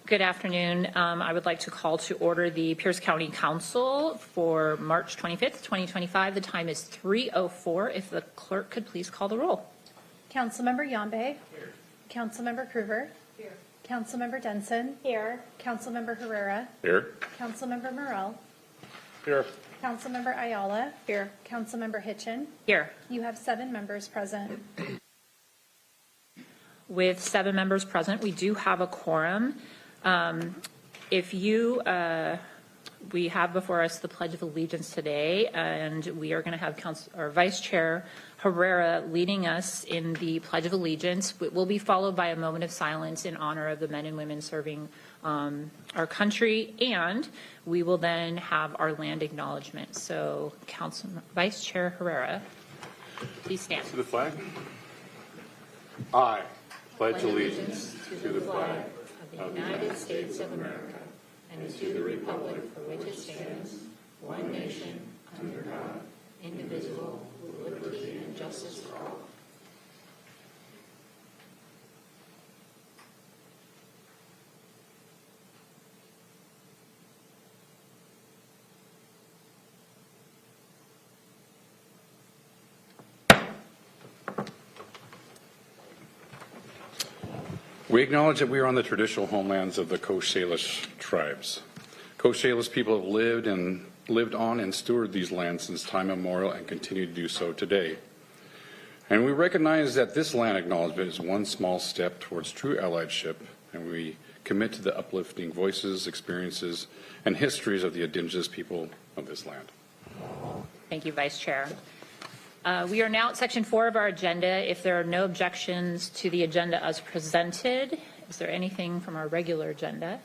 Good afternoon. I would like to call to order the Pierce County Council for March 25th, 2025. The time is 3:04. If the clerk could please call the roll. Councilmember Yambe. Here. Councilmember Krueger. Here. Councilmember Denson. Here. Councilmember Herrera. Here. Councilmember Morrell. Here. Councilmember Ayala. Here. Councilmember Hitchin. Here. You have 7 members present. With 7 members present, we do have a quorum. We have before us the Pledge of Allegiance today, and we are going to have Vice Chair Herrera leading us in the Pledge of Allegiance. It will be followed by a moment of silence in honor of the men and women serving our country, and we will then have our land acknowledgement. So, Vice Chair Herrera, please stand. To the flag. I pledge allegiance to the flag of the United States of America and to the republic for which it stands, one nation, under God, indivisible, with liberty and justice for all. We acknowledge that we are on the traditional homelands of the Coast Salish tribes. Coast Salish people have lived on and stewarded these lands since time immemorial and continue to do so today. And we recognize that this land acknowledgement is one small step towards true allyship, and we commit to the uplifting voices, experiences, and histories of the indigenous people of this land. Thank you, Vice Chair. We are now at section 4 of our agenda. If there are no objections to the agenda as presented, is there anything from our regular agenda?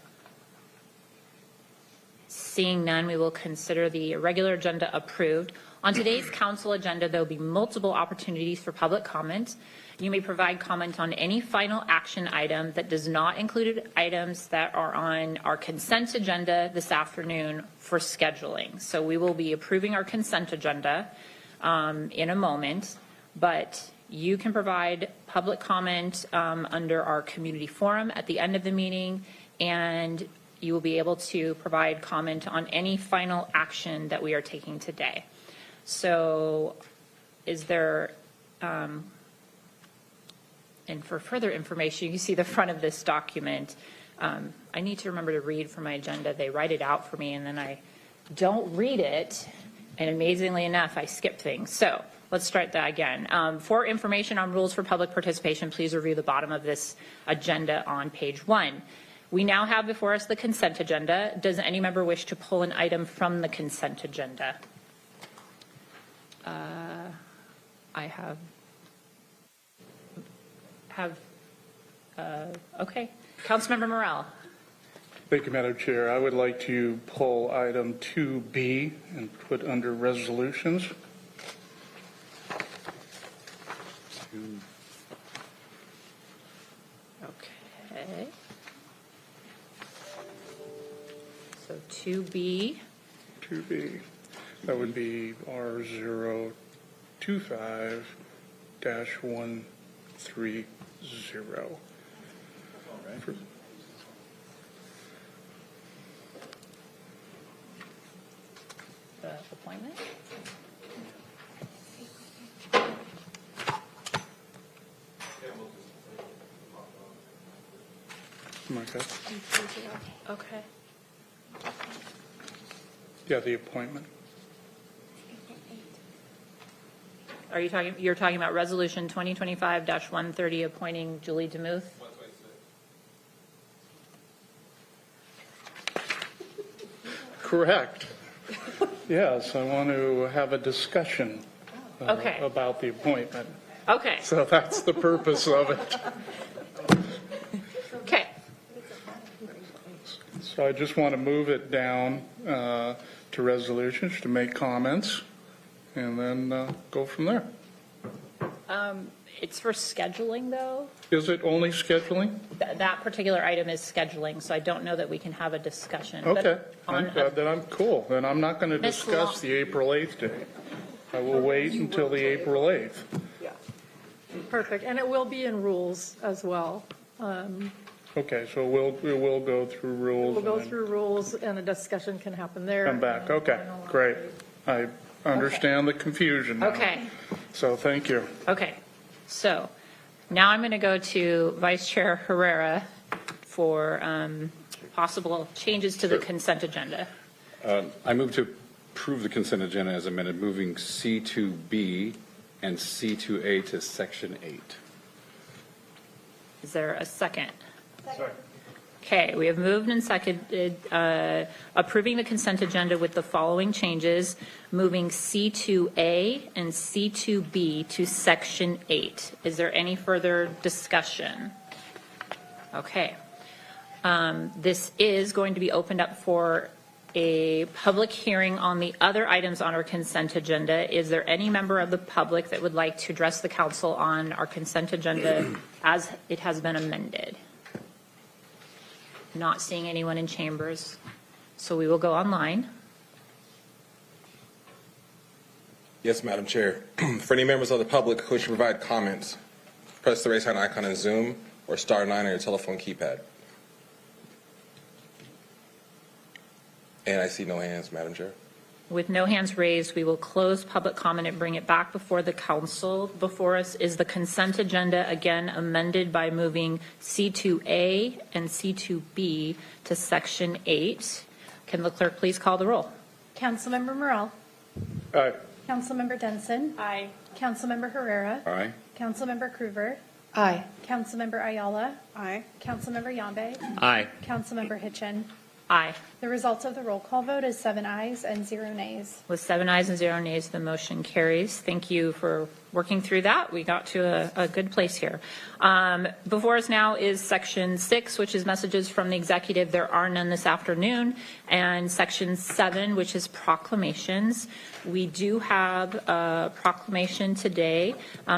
Seeing none, we will consider the regular agenda approved. On today's council agenda, there will be multiple opportunities for public comment. You may provide comment on any final action item that does not include items that are on our consent agenda this afternoon for scheduling. So we will be approving our consent agenda in a moment, but you can provide public comment under our community forum at the end of the meeting, and you will be able to provide comment on any final action that we are taking today. So is there, and for further information, you can see the front of this document. I need to remember to read from my agenda. They write it out for me, and then I don't read it. And amazingly enough, I skip things. So let's start that again. For information on rules for public participation, please review the bottom of this agenda on page 1. We now have before us the consent agenda. Does any member wish to pull an item from the consent agenda? I okay. Councilmember Morrell. Thank you, Madam Chair. I would like to pull item 2B and put under resolutions. Okay. So 2B. 2B. That would be R025-130. The appointment. Okay. Yeah, the appointment. Are you talking? You're talking about resolution 2025-130 appointing Julie DeMuth. Correct. Yes, I want to have a discussion Okay. about the appointment. Okay. So that's the purpose of it. Okay. So I just want to move it down to resolutions to make comments and then go from there. It's for scheduling, though. Is it only scheduling? That particular item is scheduling, so I don't know that we can have a discussion. Okay. But Then I'm cool. Then I'm not going to Ms. discuss Long. the April 8th date. I will wait until the April 8th. Perfect, and it will be in rules as well. Okay, so we'll go through rules. We'll go and then through rules and a discussion can happen there. Come back. Okay, great. I understand the confusion now. Okay. So thank you. Okay, so now I'm going to go to Vice Chair Herrera for possible changes to the Sure. consent agenda. I move to approve the consent agenda as amended, moving C2B and C2A to Section 8. Is there a second? Okay, we have moved and seconded approving the consent agenda with the following changes, moving C2A and C2B to Section 8. Is there any further discussion? Okay. This is going to be opened up for a public hearing on the other items on our consent agenda. Is there any member of the public that would like to address the council on our consent agenda as it has been amended? Not seeing anyone in chambers, so we will go online. Yes, Madam Chair. For any members of the public who should provide comments, press the raise hand icon in Zoom or *9 on your telephone keypad. And I see no hands, Madam Chair. With no hands raised, we will close public comment and bring it back before the council. Before us is the consent agenda, again amended by moving C2A and C2B to Section 8. Can the clerk please call the roll? Councilmember Morrell, Aye. Councilmember Denson, Aye. Councilmember Herrera, Aye. Councilmember Krueger, Aye. Councilmember Ayala, Aye. Councilmember Yambe, Aye. Councilmember Hitchin. Aye. The results of the roll call vote is 7 ayes and 0 nays. With 7 ayes and 0 nays, the motion carries. Thank you for working through that. We got to a good place here. Before us now is Section 6, which is messages from the executive. There are none this afternoon. And Section 7, which is proclamations. We do have a proclamation today.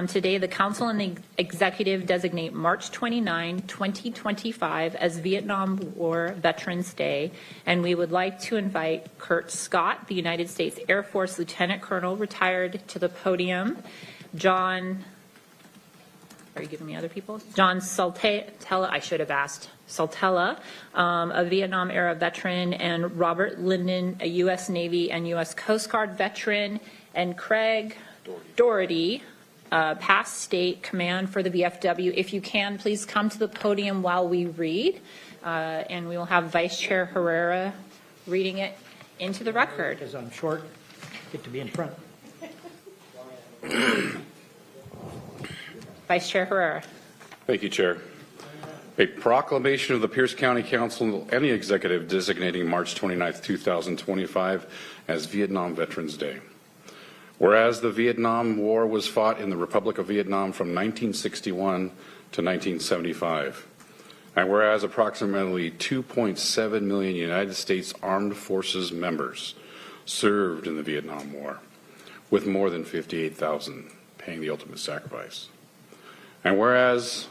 Today, the council and the executive designate March 29, 2025 as Vietnam War Veterans Day. And we would like to invite Kurt Scott, the United States Air Force Lieutenant Colonel, retired, to the podium. John, are you giving me other people? John Saltella, I should have asked. Saltella, a Vietnam era veteran, and Robert Linden, a U.S. Navy and U.S. Coast Guard veteran, and Craig Doherty, past state command for the VFW. If you can, please come to the podium while we read, and we will have Vice Chair Herrera reading it into the record. Because I'm short, get to be in front. Vice Chair Herrera. Thank you, Chair. A proclamation of the Pierce County Council and the executive designating March 29, 2025 as Vietnam Veterans Day. Whereas the Vietnam War was fought in the Republic of Vietnam from 1961 to 1975, and whereas approximately 2.7 million United States Armed Forces members served in the Vietnam War, with more than 58,000 paying the ultimate sacrifice. And whereas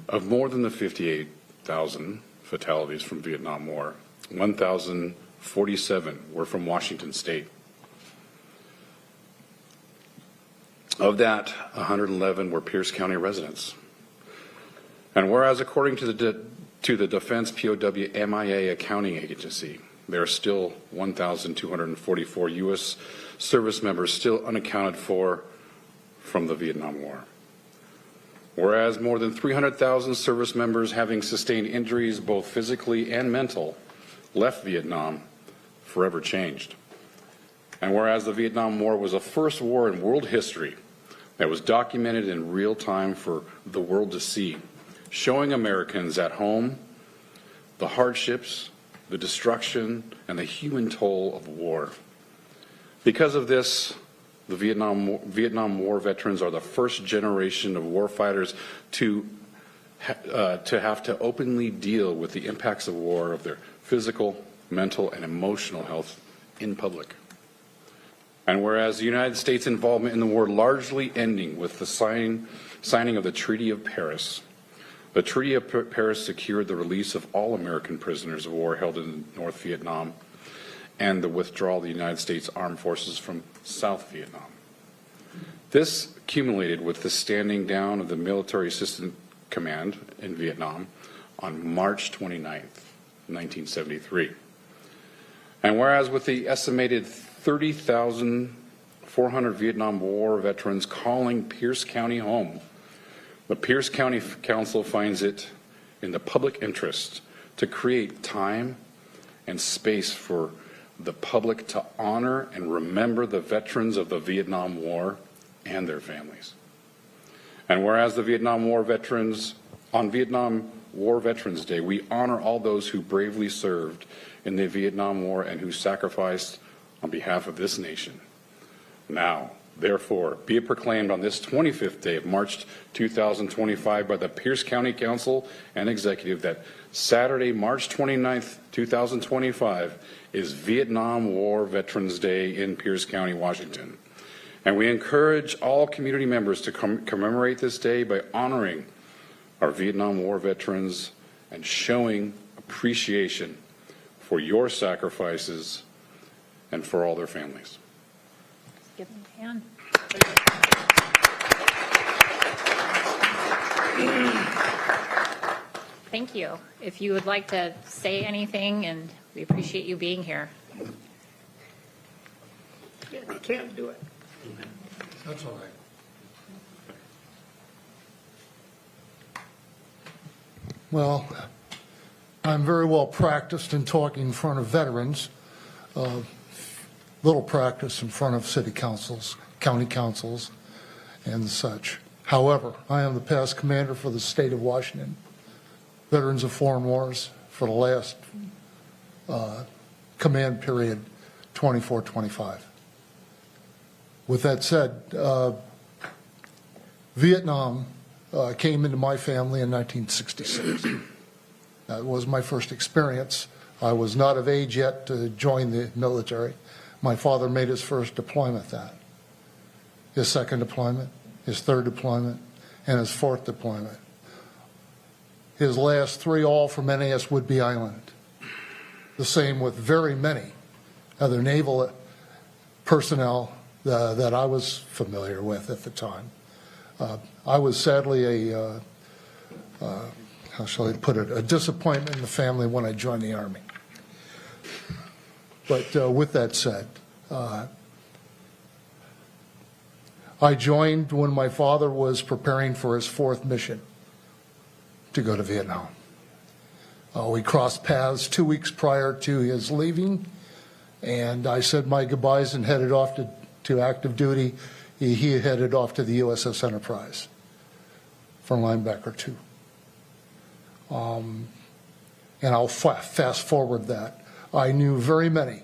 of more than the 58,000 fatalities from Vietnam War, 1,047 were from Washington State. Of that, 111 were Pierce County residents. And whereas according to the Defense POW MIA Accounting Agency, there are still 1,244 U.S. service members still unaccounted for from the Vietnam War. Whereas more than 300,000 service members having sustained injuries, both physically and mental, left Vietnam, forever changed. And whereas the Vietnam War was the first war in world history that was documented in real time for the world to see, showing Americans at home the hardships, the destruction, and the human toll of war. Because of this, the Vietnam War veterans are the first generation of warfighters to have to openly deal with the impacts of war of their physical, mental, and emotional health in public. And whereas the United States' involvement in the war largely ending with the signing of the Treaty of Paris, the Treaty of Paris secured the release of all American prisoners of war held in North Vietnam and the withdrawal of the United States Armed Forces from South Vietnam. This accumulated with the standing down of the Military Assistance Command in Vietnam on March 29th, 1973. And whereas with the estimated 30,400 Vietnam War veterans calling Pierce County home, the Pierce County Council finds it in the public interest to create time and space for the public to honor and remember the veterans of the Vietnam War and their families. And whereas the Vietnam War veterans, on Vietnam War Veterans Day, we honor all those who bravely served in the Vietnam War and who sacrificed on behalf of this nation. Now, therefore, be it proclaimed on this 25th day of March 2025 by the Pierce County Council and Executive that Saturday, March 29th, 2025 is Vietnam War Veterans Day in Pierce County, Washington. And we encourage all community members to commemorate this day by honoring our Vietnam War veterans and showing appreciation for your sacrifices and for all their families. Give them a hand. Thank you. If you would like to say anything, and we appreciate you being here. Can't do it. That's all right. Well, I'm very well practiced in talking in front of veterans, little practice in front of city councils, county councils, and such. However, I am the past commander for the state of Washington, Veterans of Foreign Wars, for the last command period, 24-25. With that said, Vietnam came into my family in 1966. That was my first experience. I was not of age yet to join the military. My father made his first deployment then, his second deployment, his third deployment, and his fourth deployment. His last three all from NAS Whidbey Island. The same with very many other naval personnel that I was familiar with at the time. I was sadly how shall I put it, a disappointment in the family when I joined the Army. But with that said, I joined when my father was preparing for his fourth mission to go to Vietnam. We crossed paths 2 weeks prior to his leaving, and I said my goodbyes and headed off to active duty. He headed off to the USS Enterprise for linebacker 2. And I'll fast forward that. I knew very many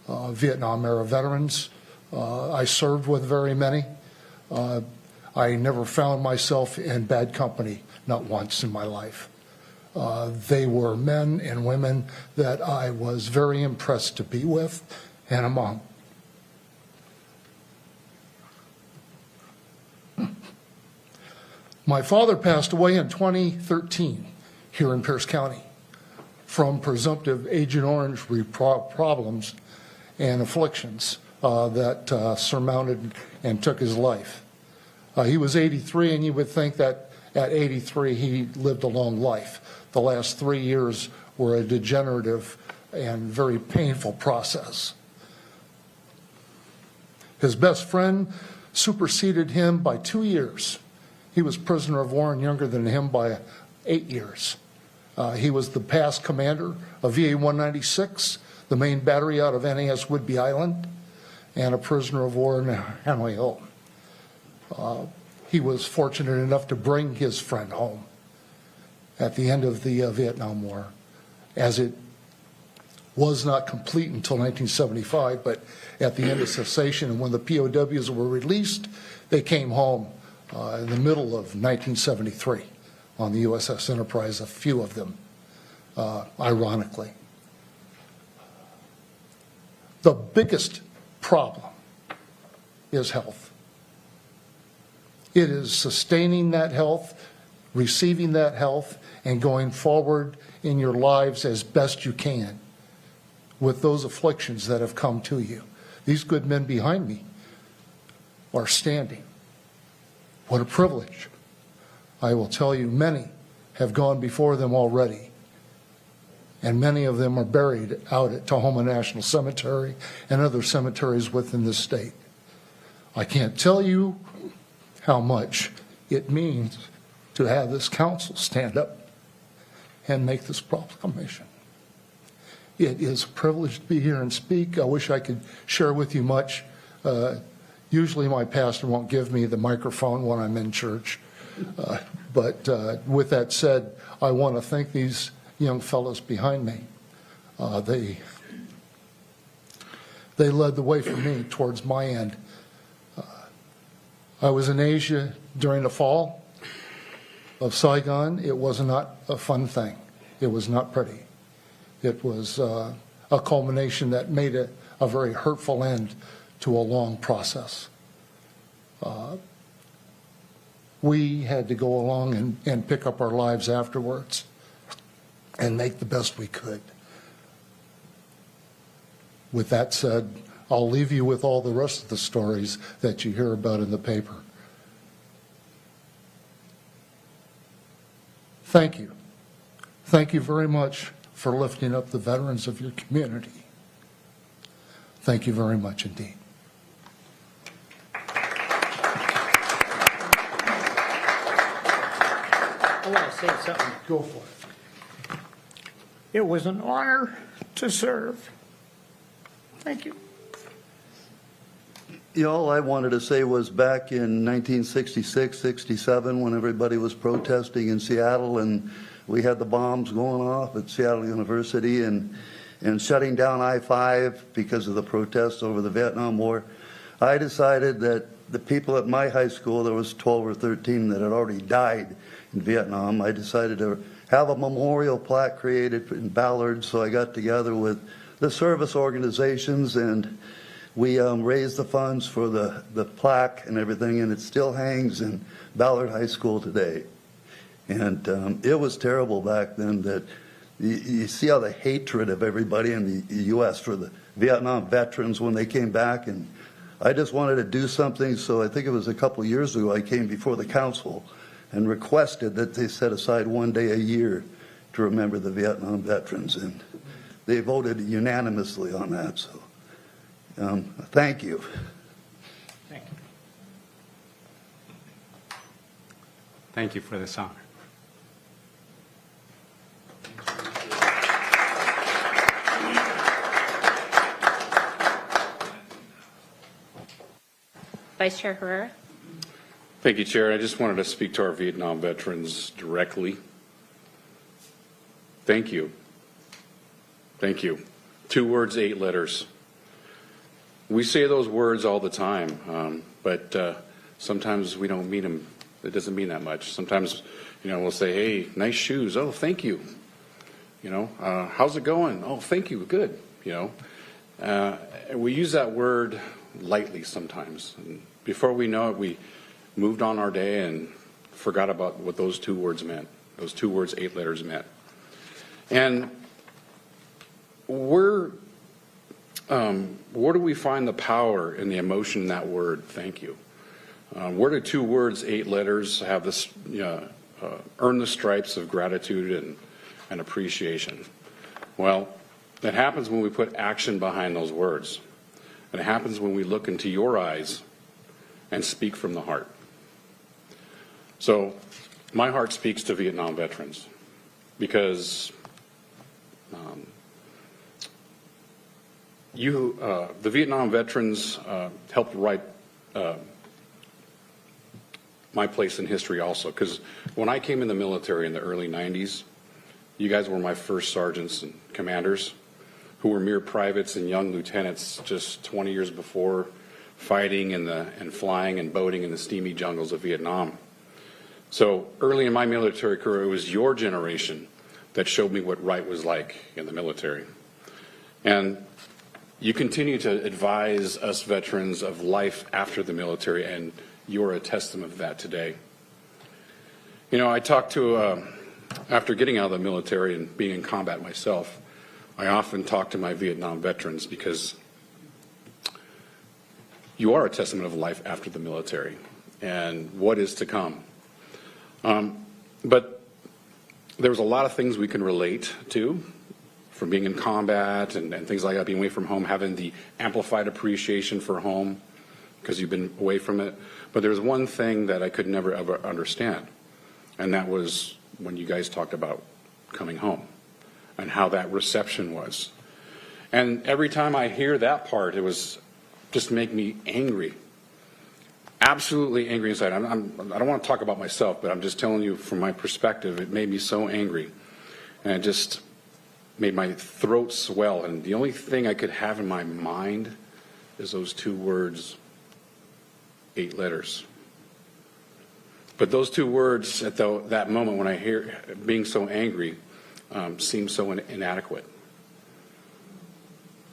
Vietnam era veterans. I served with very many. I never found myself in bad company, not once in my life. They were men and women that I was very impressed to be with and among. My father passed away in 2013 here in Pierce County from presumptive Agent Orange problems and afflictions that surmounted and took his life. He was 83, and you would think that at 83 he lived a long life. The last 3 years were a degenerative and very painful process. His best friend superseded him by 2 years. He was prisoner of war and younger than him by 8 years. He was the past commander of VA 196, the main battery out of NAS Whidbey Island, and a prisoner of war in Hanoi Hill. He was fortunate enough to bring his friend home at the end of the Vietnam War, as it was not complete until 1975, but at the end of cessation, and when the POWs were released, they came home in the middle of 1973 on the USS Enterprise, a few of them, ironically. The biggest problem is health. It is sustaining that health, receiving that health, and going forward in your lives as best you can with those afflictions that have come to you. These good men behind me are standing. What a privilege. I will tell you, many have gone before them already. And many of them are buried out at Tahoma National Cemetery and other cemeteries within the state. I can't tell you how much it means to have this council stand up and make this proclamation. It is a privilege to be here and speak. I wish I could share with you much. Usually my pastor won't give me the microphone when I'm in church. But with that said, I want to thank these young fellows behind me. They led the way for me towards my end. I was in Asia during the fall of Saigon. It was not a fun thing. It was not pretty. It was a culmination that made it a very hurtful end to a long process. We had to go along and pick up our lives afterwards and make the best we could. With that said, I'll leave you with all the rest of the stories that you hear about in the paper. Thank you. Thank you very much for lifting up the veterans of your community. Thank you very much indeed. I want to say something. Go for it. It was an honor to serve. Thank you. You know, all I wanted to say was back in 1966, 67, when everybody was protesting in Seattle and we had the bombs going off at Seattle University and shutting down I-5 because of the protests over the Vietnam War, I decided that the people at my high school, there was 12 or 13 that had already died in Vietnam, I decided to have a memorial plaque created in Ballard, so I got together with the service organizations and we raised the funds for the plaque and everything, and it still hangs in Ballard High School today. And it was terrible back then that you see how the hatred of everybody in the U.S. for the Vietnam veterans when they came back, and I just wanted to do something, so I think it was a couple of years ago I came before the council and requested that they set aside one day a year to remember the Vietnam veterans, and they voted unanimously on that, so. Thank you. Thank you. Thank you for this honor. Vice Chair Herrera. Thank you, Chair. I just wanted to speak to our Vietnam veterans directly. Thank you. Thank you. 2 words, 8 letters. We say those words all the time, but sometimes we don't mean them. It doesn't mean that much. Sometimes, we'll say, hey, nice shoes. Oh, thank you. How's it going? Oh, thank you. Good. We use that word lightly sometimes. And before we know it, we moved on our day and forgot about what those 2 words meant. Those 2 words, 8 letters meant. And where do we find the power and the emotion in that word, thank you? Where do 2 words, 8 letters have this, earn the stripes of gratitude and appreciation? Well, it happens when we put action behind those words. And it happens when we look into your eyes and speak from the heart. So my heart speaks to Vietnam veterans because the Vietnam veterans helped write my place in history also, because when I came in the military in the early 90s, you guys were my first sergeants and commanders who were mere privates and young lieutenants just 20 years before fighting and flying and boating in the steamy jungles of Vietnam. So early in my military career, it was your generation that showed me what right was like in the military. And you continue to advise us veterans of life after the military, and you're a testament of that today. I talked to, after getting out of the military and being in combat myself, I often talk to my Vietnam veterans because you are a testament of life after the military and what is to come. But there was a lot of things we can relate to, from being in combat and things like that, being away from home, having the amplified appreciation for home because you've been away from it. But there's one thing that I could never ever understand, and that was when you guys talked about coming home and how that reception was. And every time I hear that part, it was just make me angry. Absolutely angry inside. I don't want to talk about myself, but I'm just telling you from my perspective, it made me so angry. And it just made my throat swell. And the only thing I could have in my mind is those two words, 8 letters. But those two words at that moment when I hear being so angry seem so inadequate.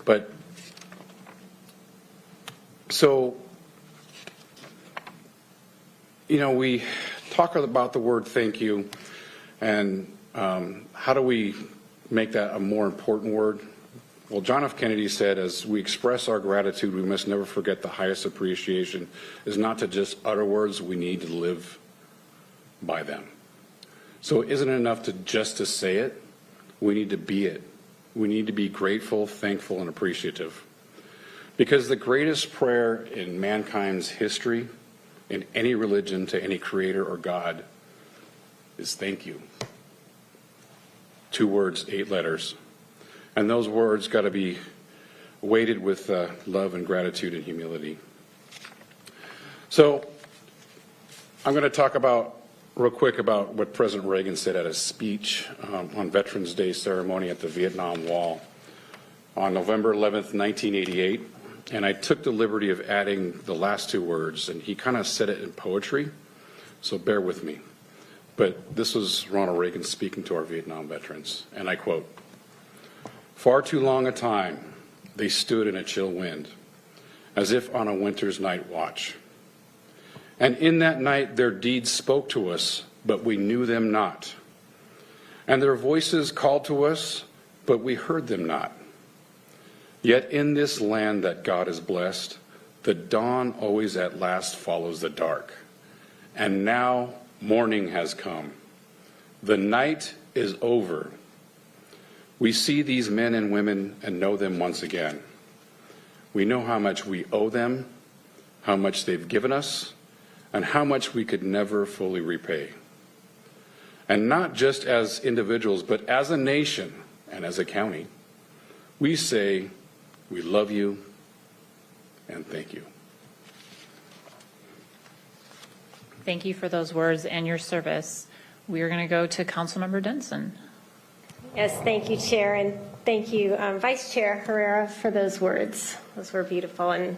But so, you know, we talk about the word thank you, and how do we make that a more important word? Well, John F. Kennedy said, as we express our gratitude, we must never forget the highest appreciation is not to just utter words, we need to live by them. So isn't it enough to say it? We need to be it. We need to be grateful, thankful, and appreciative. Because the greatest prayer in mankind's history, in any religion, to any creator or God, is thank you. 2 words, 8 letters. And those words got to be weighted with love and gratitude and humility. So I'm going to talk real quick about what President Reagan said at a speech on Veterans Day ceremony at the Vietnam Wall on November 11th, 1988. And I took the liberty of adding the last 2 words, and he kind of said it in poetry, so bear with me. But this was Ronald Reagan speaking to our Vietnam veterans, and I quote, "Far too long a time they stood in a chill wind, as if on a winter's night watch. And in that night their deeds spoke to us, but we knew them not. And their voices called to us, but we heard them not. Yet in this land that God has blessed, the dawn always at last follows the dark. And now morning has come. The night is over. We see these men and women and know them once again. We know how much we owe them, how much they've given us, and how much we could never fully repay. And not just as individuals, but as a nation and as a county, we say, we love you and thank you." Thank you for those words and your service. We are going to go to Councilmember Denson. Yes, thank you, Chair, and thank you, Vice Chair Herrera, for those words. Those were beautiful, and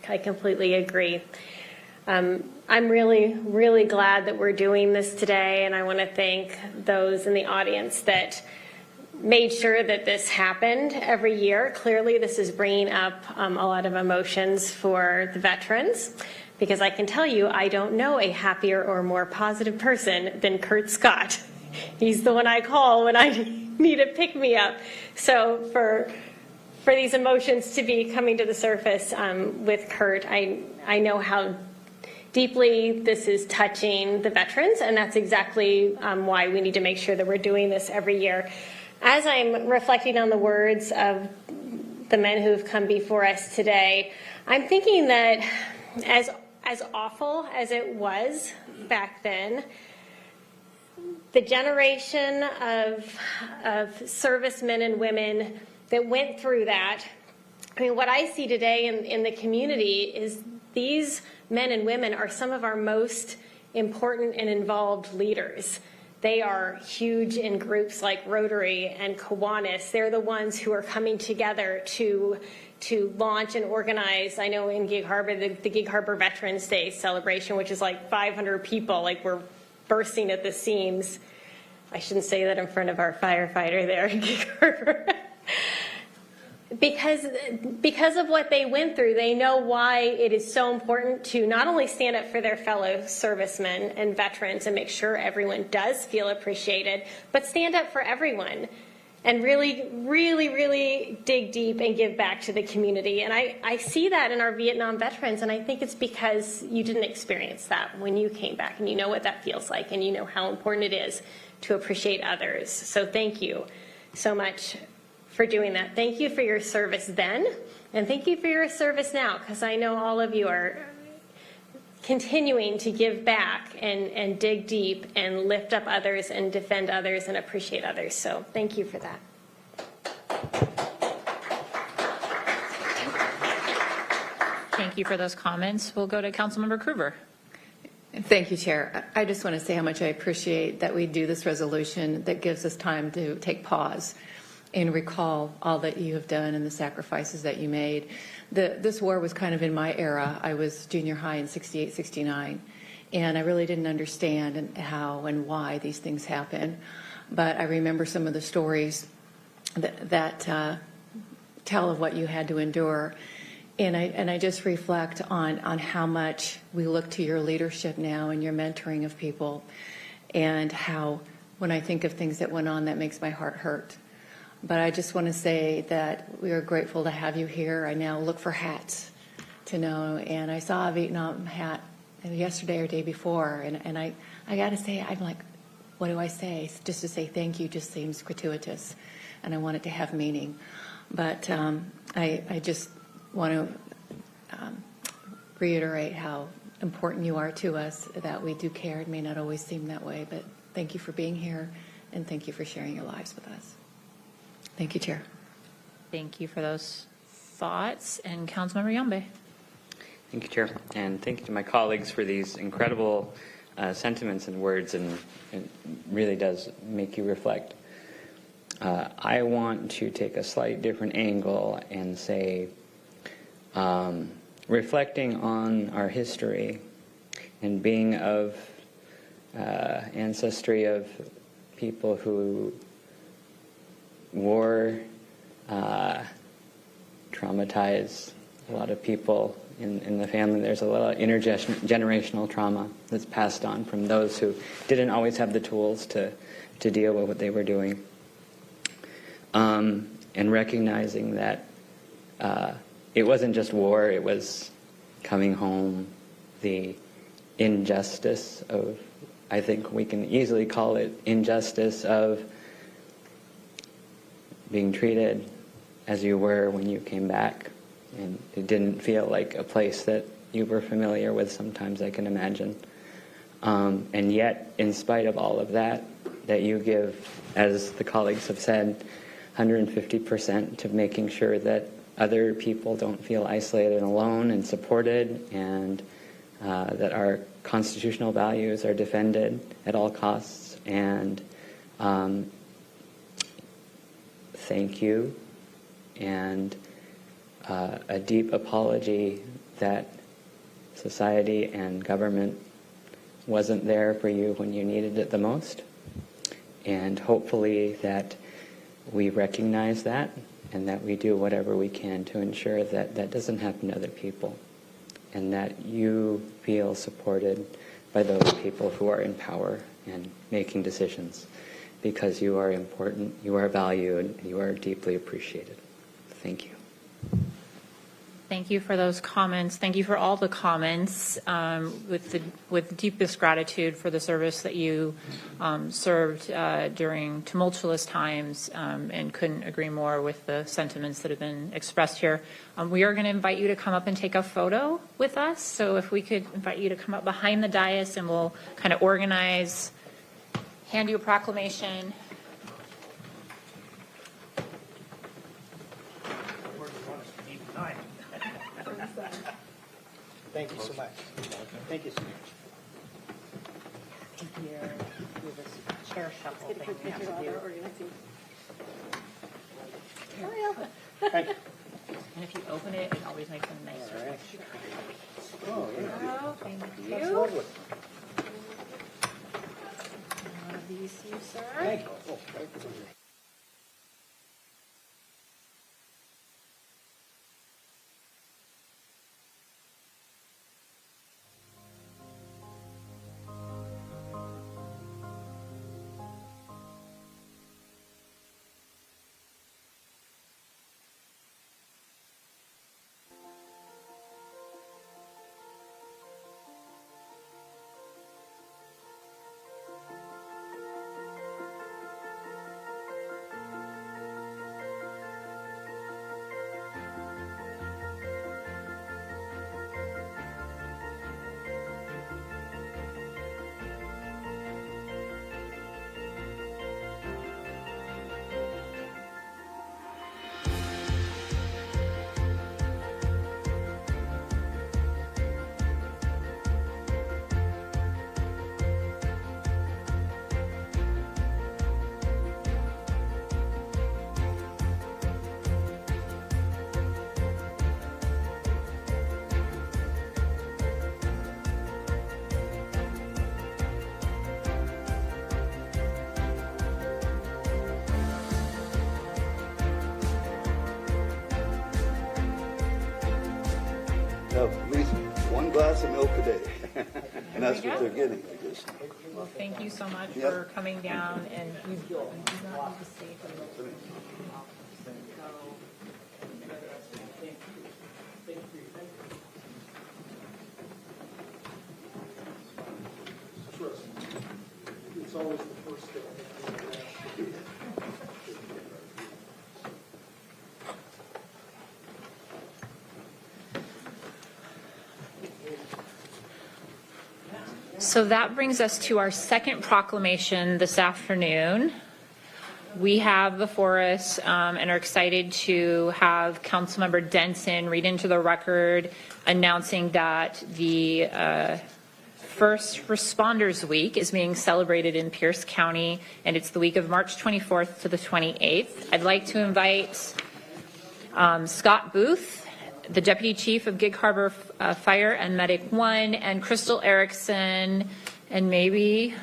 I completely agree. I'm really, really glad that we're doing this today, and I want to thank those in the audience that made sure that this happened every year. Clearly, this is bringing up a lot of emotions for the veterans, because I can tell you I don't know a happier or more positive person than Kurt Scott. He's the one I call when I need a pick-me-up. So for these emotions to be coming to the surface with Kurt, I know how deeply this is touching the veterans, and that's exactly why we need to make sure that we're doing this every year. As I'm reflecting on the words of the men who have come before us today, I'm thinking that as awful as it was back then, the generation of servicemen and women that went through that, I mean, what I see today in the community is these men and women are some of our most important and involved leaders. They are huge in groups like Rotary and Kiwanis. They're the ones who are coming together to launch and organize. I know in Gig Harbor, the Gig Harbor Veterans Day celebration, which is like 500 people, like we're bursting at the seams. I shouldn't say that in front of our firefighter there in Gig Harbor. Because of what they went through, they know why it is so important to not only stand up for their fellow servicemen and veterans and make sure everyone does feel appreciated, but stand up for everyone and really, really, really dig deep and give back to the community. And I see that in our Vietnam veterans, and I think it's because you didn't experience that when you came back, and you know what that feels like, and you know how important it is to appreciate others. So thank you so much for doing that. Thank you for your service then, and thank you for your service now, because I know all of you are continuing to give back and dig deep and lift up others and defend others and appreciate others. So thank you for that. Thank you for those comments. We'll go to Councilmember Krueger. Thank you, Chair. I just want to say how much I appreciate that we do this resolution that gives us time to take pause and recall all that you have done and the sacrifices that you made. This war was kind of in my era. I was junior high in 68, 69, and I really didn't understand how and why these things happen. But I remember some of the stories that tell of what you had to endure. And I just reflect on how much we look to your leadership now and your mentoring of people, and how when I think of things that went on, that makes my heart hurt. But I just want to say that we are grateful to have you here. I now look for hats to know, and I saw a Vietnam hat yesterday or day before, and I got to say, I'm like, what do I say? Just to say thank you just seems gratuitous, and I want it to have meaning. But I just want to reiterate how important you are to us, that we do care. It may not always seem that way, but thank you for being here, and thank you for sharing your lives with us. Thank you, Chair. Thank you for those thoughts. And Councilmember Yambe. Thank you, Chair. And thank you to my colleagues for these incredible sentiments and words, and it really does make you reflect. I want to take a slight different angle and say, reflecting on our history and being of ancestry of people who war traumatized a lot of people in the family. There's a lot of intergenerational trauma that's passed on from those who didn't always have the tools to deal with what they were doing. And recognizing that it wasn't just war, it was coming home, the injustice of, I think we can easily call it injustice of being treated as you were when you came back, and it didn't feel like a place that you were familiar with sometimes, I can imagine. And yet, in spite of all of that, that you give, as the colleagues have said, 150% to making sure that other people don't feel isolated and alone and supported, and that our constitutional values are defended at all costs. And thank you, and a deep apology that society and government wasn't there for you when you needed it the most. And hopefully that we recognize that, and that we do whatever we can to ensure that that doesn't happen to other people, and that you feel supported by those people who are in power and making decisions, because you are important, you are valued, and you are deeply appreciated. Thank you. Thank you for those comments. Thank you for all the comments, with deepest gratitude for the service that you served during tumultuous times, and couldn't agree more with the sentiments that have been expressed here. We are going to invite you to come up and take a photo with us. So if we could invite you to come up behind the dais, and we'll kind of organize, hand you a proclamation. Thank you so much. Thank you so much. Chair shuffle thing we have to do. Thank you. And if you open it, it always makes them nicer. Oh, yeah. Oh, thank you. That's lovely. These to you, sir. Thank you. Oh, thank you. have at least 1 glass of milk a day. And that's what they're getting, I guess. Well, thank you so much Yep. for coming down, and you do not need to stay for the It's always the first step. So that brings us to our second proclamation this afternoon. We have before us and are excited to have Councilmember Denson read into the record announcing that the First Responders Week is being celebrated in Pierce County, and it's the week of March 24th to the 28th. I'd like to invite Scott Booth, the Deputy Chief of Gig Harbor Fire and Medic 1, and Crystal Erickson, and maybe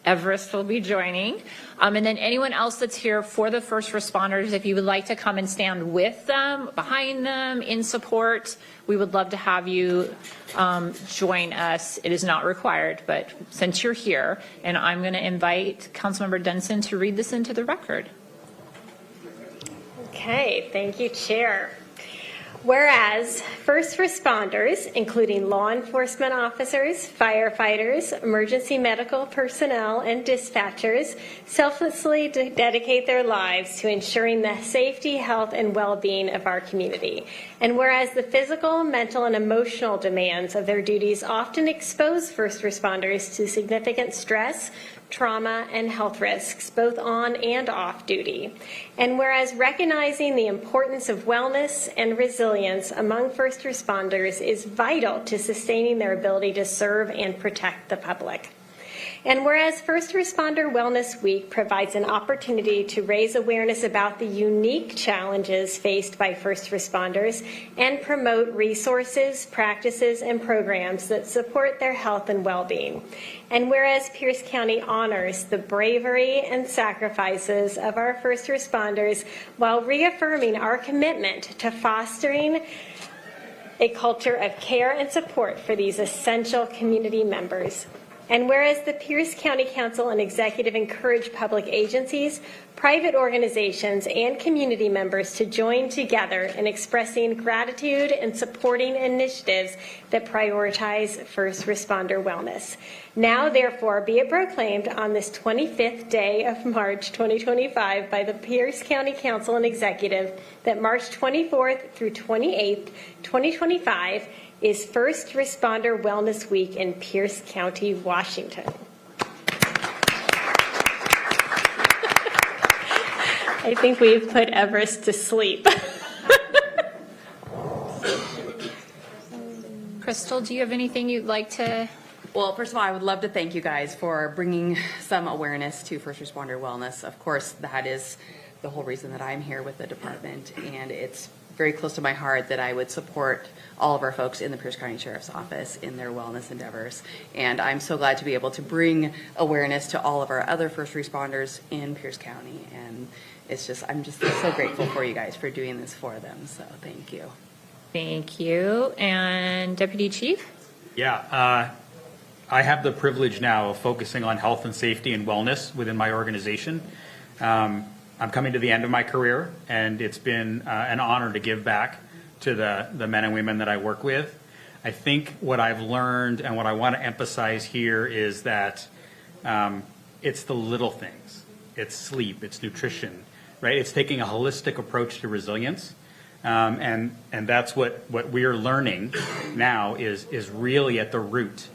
Everest will be joining. And then anyone else that's here for the first responders, if you would like to come and stand with them, behind them, in support, we would love to have you join us. It is not required, but since you're here, and I'm going to invite Councilmember Denson to read this into the record. Okay, thank you, Chair. Whereas first responders, including law enforcement officers, firefighters, emergency medical personnel, and dispatchers, selflessly dedicate their lives to ensuring the safety, health, and well-being of our community. And whereas the physical, mental, and emotional demands of their duties often expose first responders to significant stress, trauma, and health risks, both on and off duty. And whereas recognizing the importance of wellness and resilience among first responders is vital to sustaining their ability to serve and protect the public. And whereas First Responder Wellness Week provides an opportunity to raise awareness about the unique challenges faced by first responders and promote resources, practices, and programs that support their health and well-being. And whereas Pierce County honors the bravery and sacrifices of our first responders while reaffirming our commitment to fostering a culture of care and support for these essential community members. And whereas the Pierce County Council and Executive encourage public agencies, private organizations, and community members to join together in expressing gratitude and supporting initiatives that prioritize first responder wellness. Now, therefore, be it proclaimed on this 25th day of March 2025 by the Pierce County Council and Executive that March 24th through 28th, 2025 is First Responder Wellness Week in Pierce County, Washington. I think we've put Everest to sleep. Crystal, do you have anything you'd like to? Well, first of all, I would love to thank you guys for bringing some awareness to first responder wellness. Of course, that is the whole reason that I'm here with the department, and it's very close to my heart that I would support all of our folks in the Pierce County Sheriff's Office in their wellness endeavors. And I'm so glad to be able to bring awareness to all of our other first responders in Pierce County. And I'm just so grateful for you guys for doing this for them. So thank you. Thank you. And Deputy Chief? Yeah, I have the privilege now of focusing on health and safety and wellness within my organization. I'm coming to the end of my career, and it's been an honor to give back to the men and women that I work with. I think what I've learned and what I want to emphasize here is that it's the little things. It's sleep, it's nutrition, right? It's taking a holistic approach to resilience. And that's what we are learning now is really at the root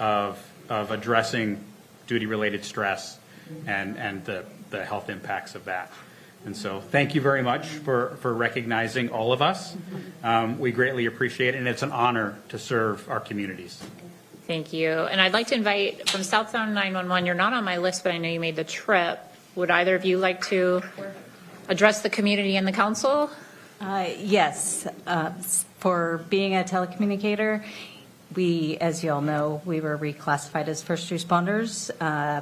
of addressing duty-related stress and the health impacts of that. And so thank you very much for recognizing all of us. We greatly appreciate it, and it's an honor to serve our communities. Thank you. And I'd like to invite from South Sound 911, you're not on my list, but I know you made the trip. Would either of you like to address the community and the council? Yes. For being a telecommunicator, we, as you all know, we were reclassified as first responders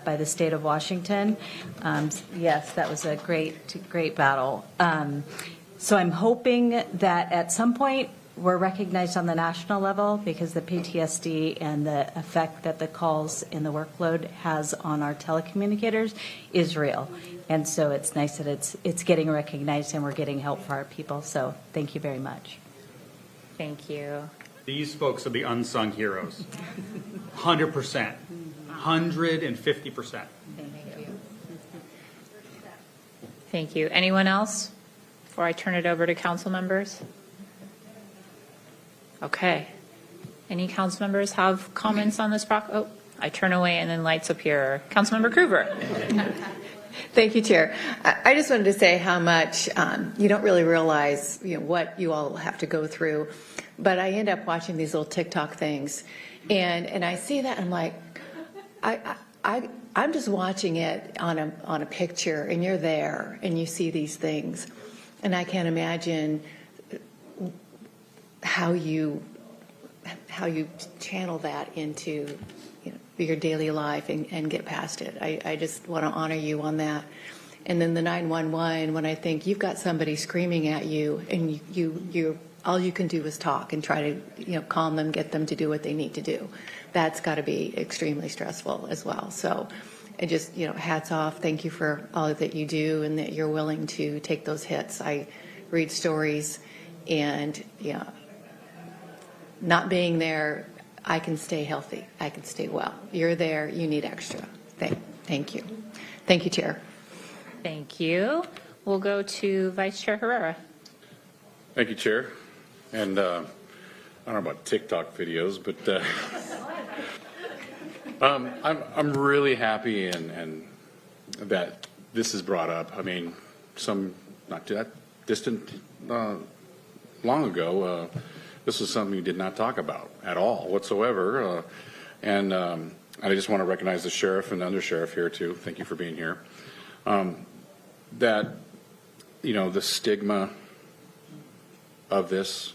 by the state of Washington. Yes, that was a great battle. So I'm hoping that at some point we're recognized on the national level because the PTSD and the effect that the calls and the workload has on our telecommunicators is real. And so it's nice that it's getting recognized and we're getting help for our people. So thank you very much. Thank you. These folks are the unsung heroes. 100%. 150%. Thank you. Anyone else before I turn it over to council members? Okay. Any council members have comments on this? Oh, I turn away and then lights appear. Councilmember Krueger. Thank you, Chair. I just wanted to say how much you don't really realize, what you all have to go through. But I end up watching these little TikTok things, and I see that, and I'm like, I'm just watching it on a picture, and you're there, and you see these things, and I can't imagine how you channel that into your daily life and get past it. I just want to honor you on that. And then the 911, when I think you've got somebody screaming at you, and you all you can do is talk and try to calm them, get them to do what they need to do. That's got to be extremely stressful as well. So it just hats off. Thank you for all that you do and that you're willing to take those hits. I read stories, and not being there, I can stay healthy. I can stay well. You're there. You need extra. Thank you. Thank you, Chair. Thank you. We'll go to Vice Chair Herrera. Thank you, Chair. And I don't know about TikTok videos, but I'm really happy and that this is brought up. I mean, not too that distant, long ago, this was something we did not talk about at all whatsoever. And I just want to recognize the sheriff and the undersheriff here too. Thank you for being here. That, the stigma of this,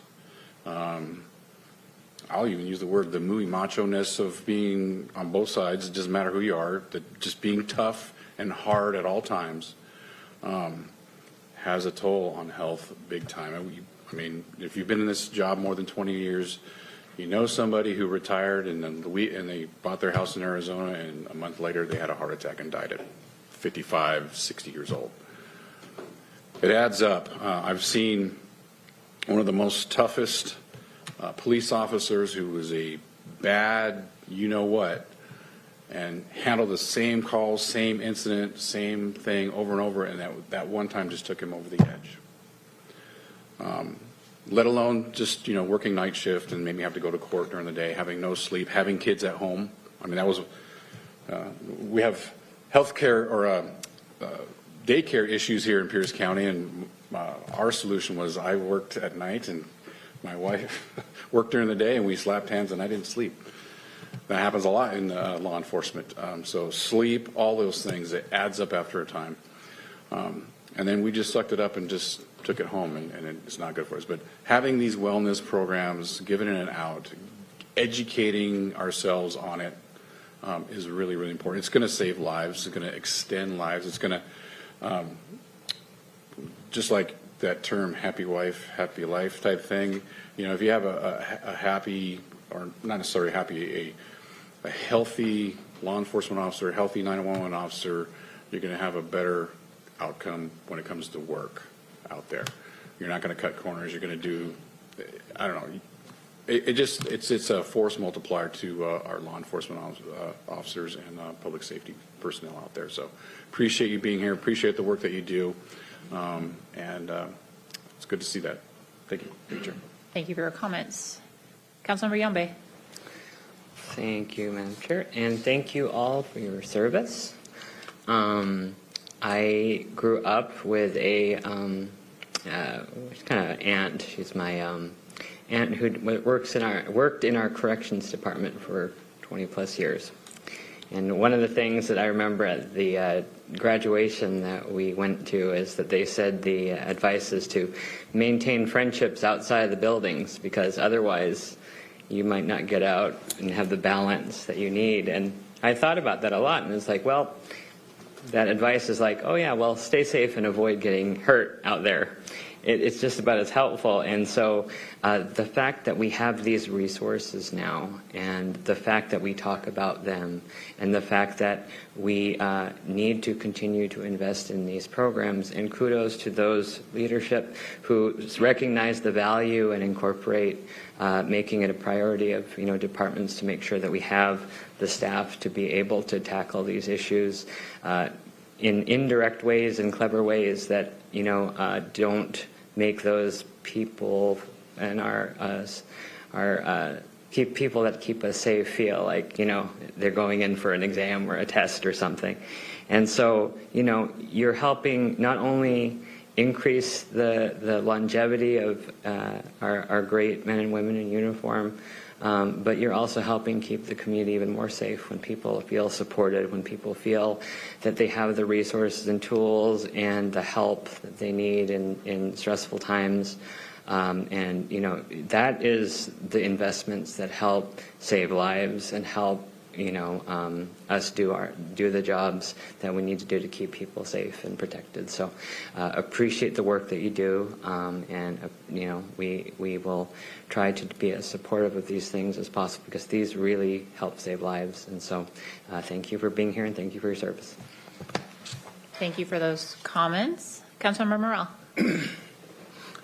I'll even use the word, the muy macho-ness of being on both sides, it doesn't matter who you are, that just being tough and hard at all times has a toll on health big time. I mean, if you've been in this job more than 20 years, you know somebody who retired and they bought their house in Arizona, and a month later they had a heart attack and died at 55, 60 years old. It adds up. I've seen one of the most toughest police officers who was a bad you-know-what and handled the same calls, same incident, same thing over and over, and that one time just took him over the edge. Let alone just, working night shift and maybe have to go to court during the day, having no sleep, having kids at home. I mean, we have healthcare or daycare issues here in Pierce County, and our solution was I worked at night and my wife worked during the day, and we slapped hands and I didn't sleep. That happens a lot in law enforcement. So sleep, all those things, it adds up after a time. And then we just sucked it up and just took it home, and it's not good for us. But having these wellness programs, giving it an out, educating ourselves on it is really, really important. It's going to save lives. It's going to extend lives. It's going to, just like that term, happy wife, happy life type thing. If you have a happy, or not necessarily happy, a healthy law enforcement officer, a healthy 911 officer, you're going to have a better outcome when it comes to work out there. You're not going to cut corners. You're going to do, I don't know. It's a force multiplier to our law enforcement officers and public safety personnel out there. So appreciate you being here. Appreciate the work that you do. And it's good to see that. Thank you. Thank you, Chair. Thank you for your comments. Councilmember Yombe. Thank you, Madam Chair, and thank you all for your service. I grew up with a kind of aunt. She's my aunt who worked in our corrections department for 20 plus years. And one of the things that I remember at the graduation that we went to is that they said the advice is to maintain friendships outside of the buildings, because otherwise you might not get out and have the balance that you need. And I thought about that a lot, and it's like, well, that advice is like, oh yeah, well, stay safe and avoid getting hurt out there. it's just about as helpful. And so the fact that we have these resources now, and the fact that we talk about them, and the fact that we need to continue to invest in these programs, and kudos to those leadership who recognize the value and incorporate making it a priority of departments to make sure that we have the staff to be able to tackle these issues in indirect ways and clever ways that don't make those people and our people that keep us safe feel like they're going in for an exam or a test or something. And so you're helping not only increase the longevity of our great men and women in uniform, but you're also helping keep the community even more safe when people feel supported, when people feel that they have the resources and tools and the help that they need in stressful times. And that is the investments that help save lives and help us do the jobs that we need to do to keep people safe and protected. So appreciate the work that you do, and we will try to be as supportive of these things as possible, because these really help save lives. And so thank you for being here, and thank you for your service. Thank you for those comments. Councilmember Morrell.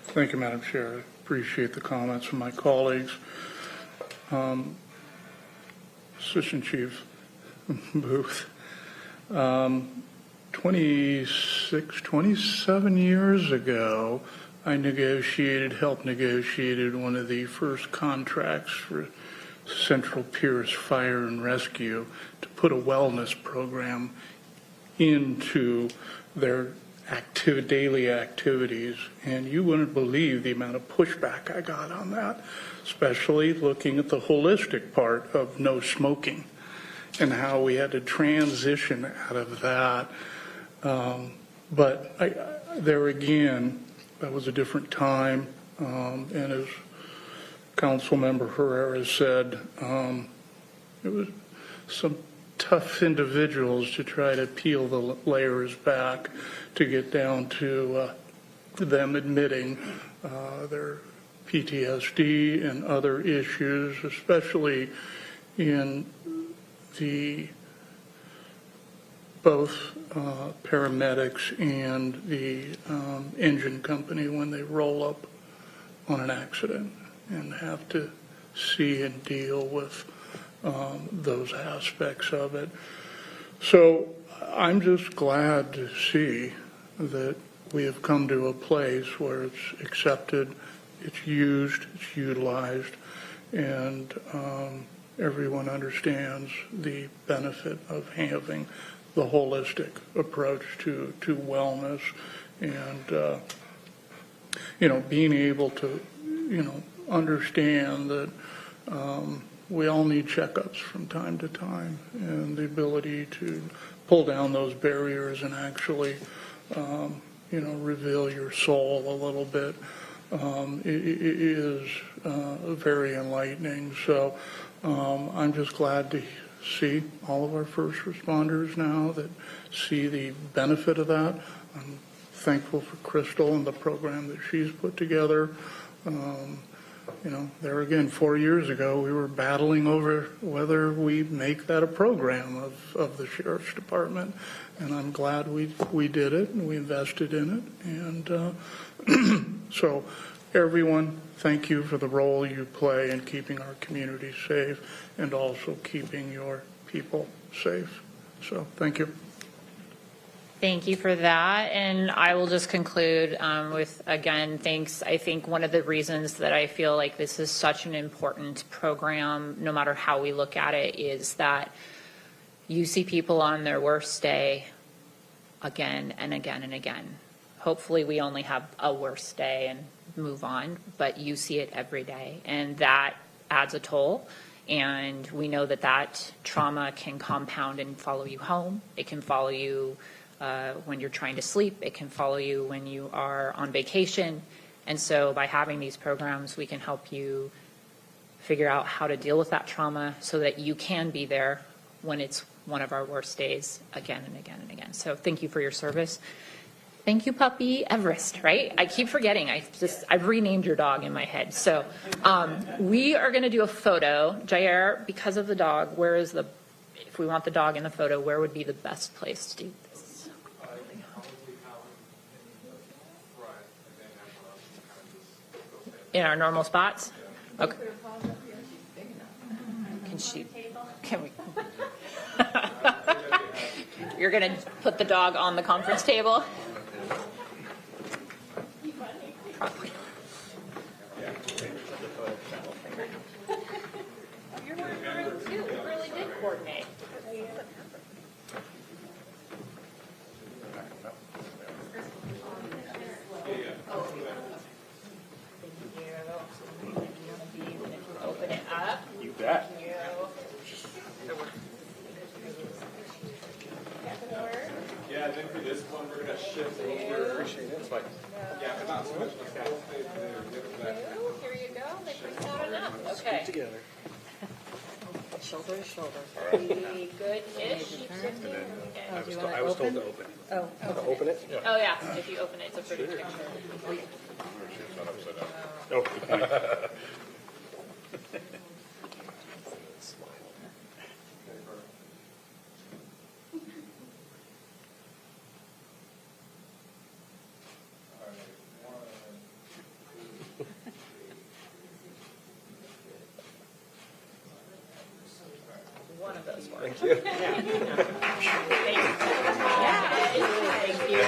Thank you, Madam Chair. I appreciate the comments from my colleagues. Assistant Chief Booth, 27 years ago, I helped negotiated one of the first contracts for Central Pierce Fire and Rescue to put a wellness program into their daily activities, and you wouldn't believe the amount of pushback I got on that, especially looking at the holistic part of no smoking and how we had to transition out of that. But there again, that was a different time, and as Councilmember Herrera said, it was some tough individuals to try to peel the layers back to get down to them admitting their PTSD and other issues, especially in the both paramedics and the engine company when they roll up on an accident and have to see and deal with those aspects of it. So I'm just glad to see that we have come to a place where it's accepted, it's used, it's utilized, and everyone understands the benefit of having the holistic approach to wellness, and being able to understand that we all need checkups from time to time, and the ability to pull down those barriers and actually reveal your soul a little bit is very enlightening. So I'm just glad to see all of our first responders now that see the benefit of that. I'm thankful for Crystal and the program that she's put together. There again, 4 years ago, we were battling over whether we make that a program of the Sheriff's Department, and I'm glad we did it and we invested in it. And so everyone, thank you for the role you play in keeping our community safe and also keeping your people safe. So thank you. Thank you for that. And I will just conclude with, again, thanks. I think one of the reasons that I feel like this is such an important program, no matter how we look at it, is that you see people on their worst day again and again and again. Hopefully we only have a worst day and move on, but you see it every day, and that adds a toll. And we know that that trauma can compound and follow you home. It can follow you when you're trying to sleep. It can follow you when you are on vacation. And so by having these programs, we can help you figure out how to deal with that trauma so that you can be there when it's one of our worst days again and again and again. So thank you for your service. Thank you, puppy Everest, right? I keep forgetting. I've renamed your dog in my head. So we are going to do a photo. Jair, because of the dog, if we want the dog in the photo, where would be the best place to do this? In our normal spots? Okay. Can we? You're going to put the dog on the conference table? Probably. You're wearing too. We really did coordinate. Open it up. You bet. Yeah, then for this one, we're going to shift over. Appreciate it. Yeah, but not so much. Here you go. Make not enough. Okay. Together. Shoulder to shoulder. Good-ish. I was told to open it. Oh, okay. Open it? Oh, yeah. If you open it, it's a pretty picture. She's not upside down. Oh. One of those works. Thank you. Thank you.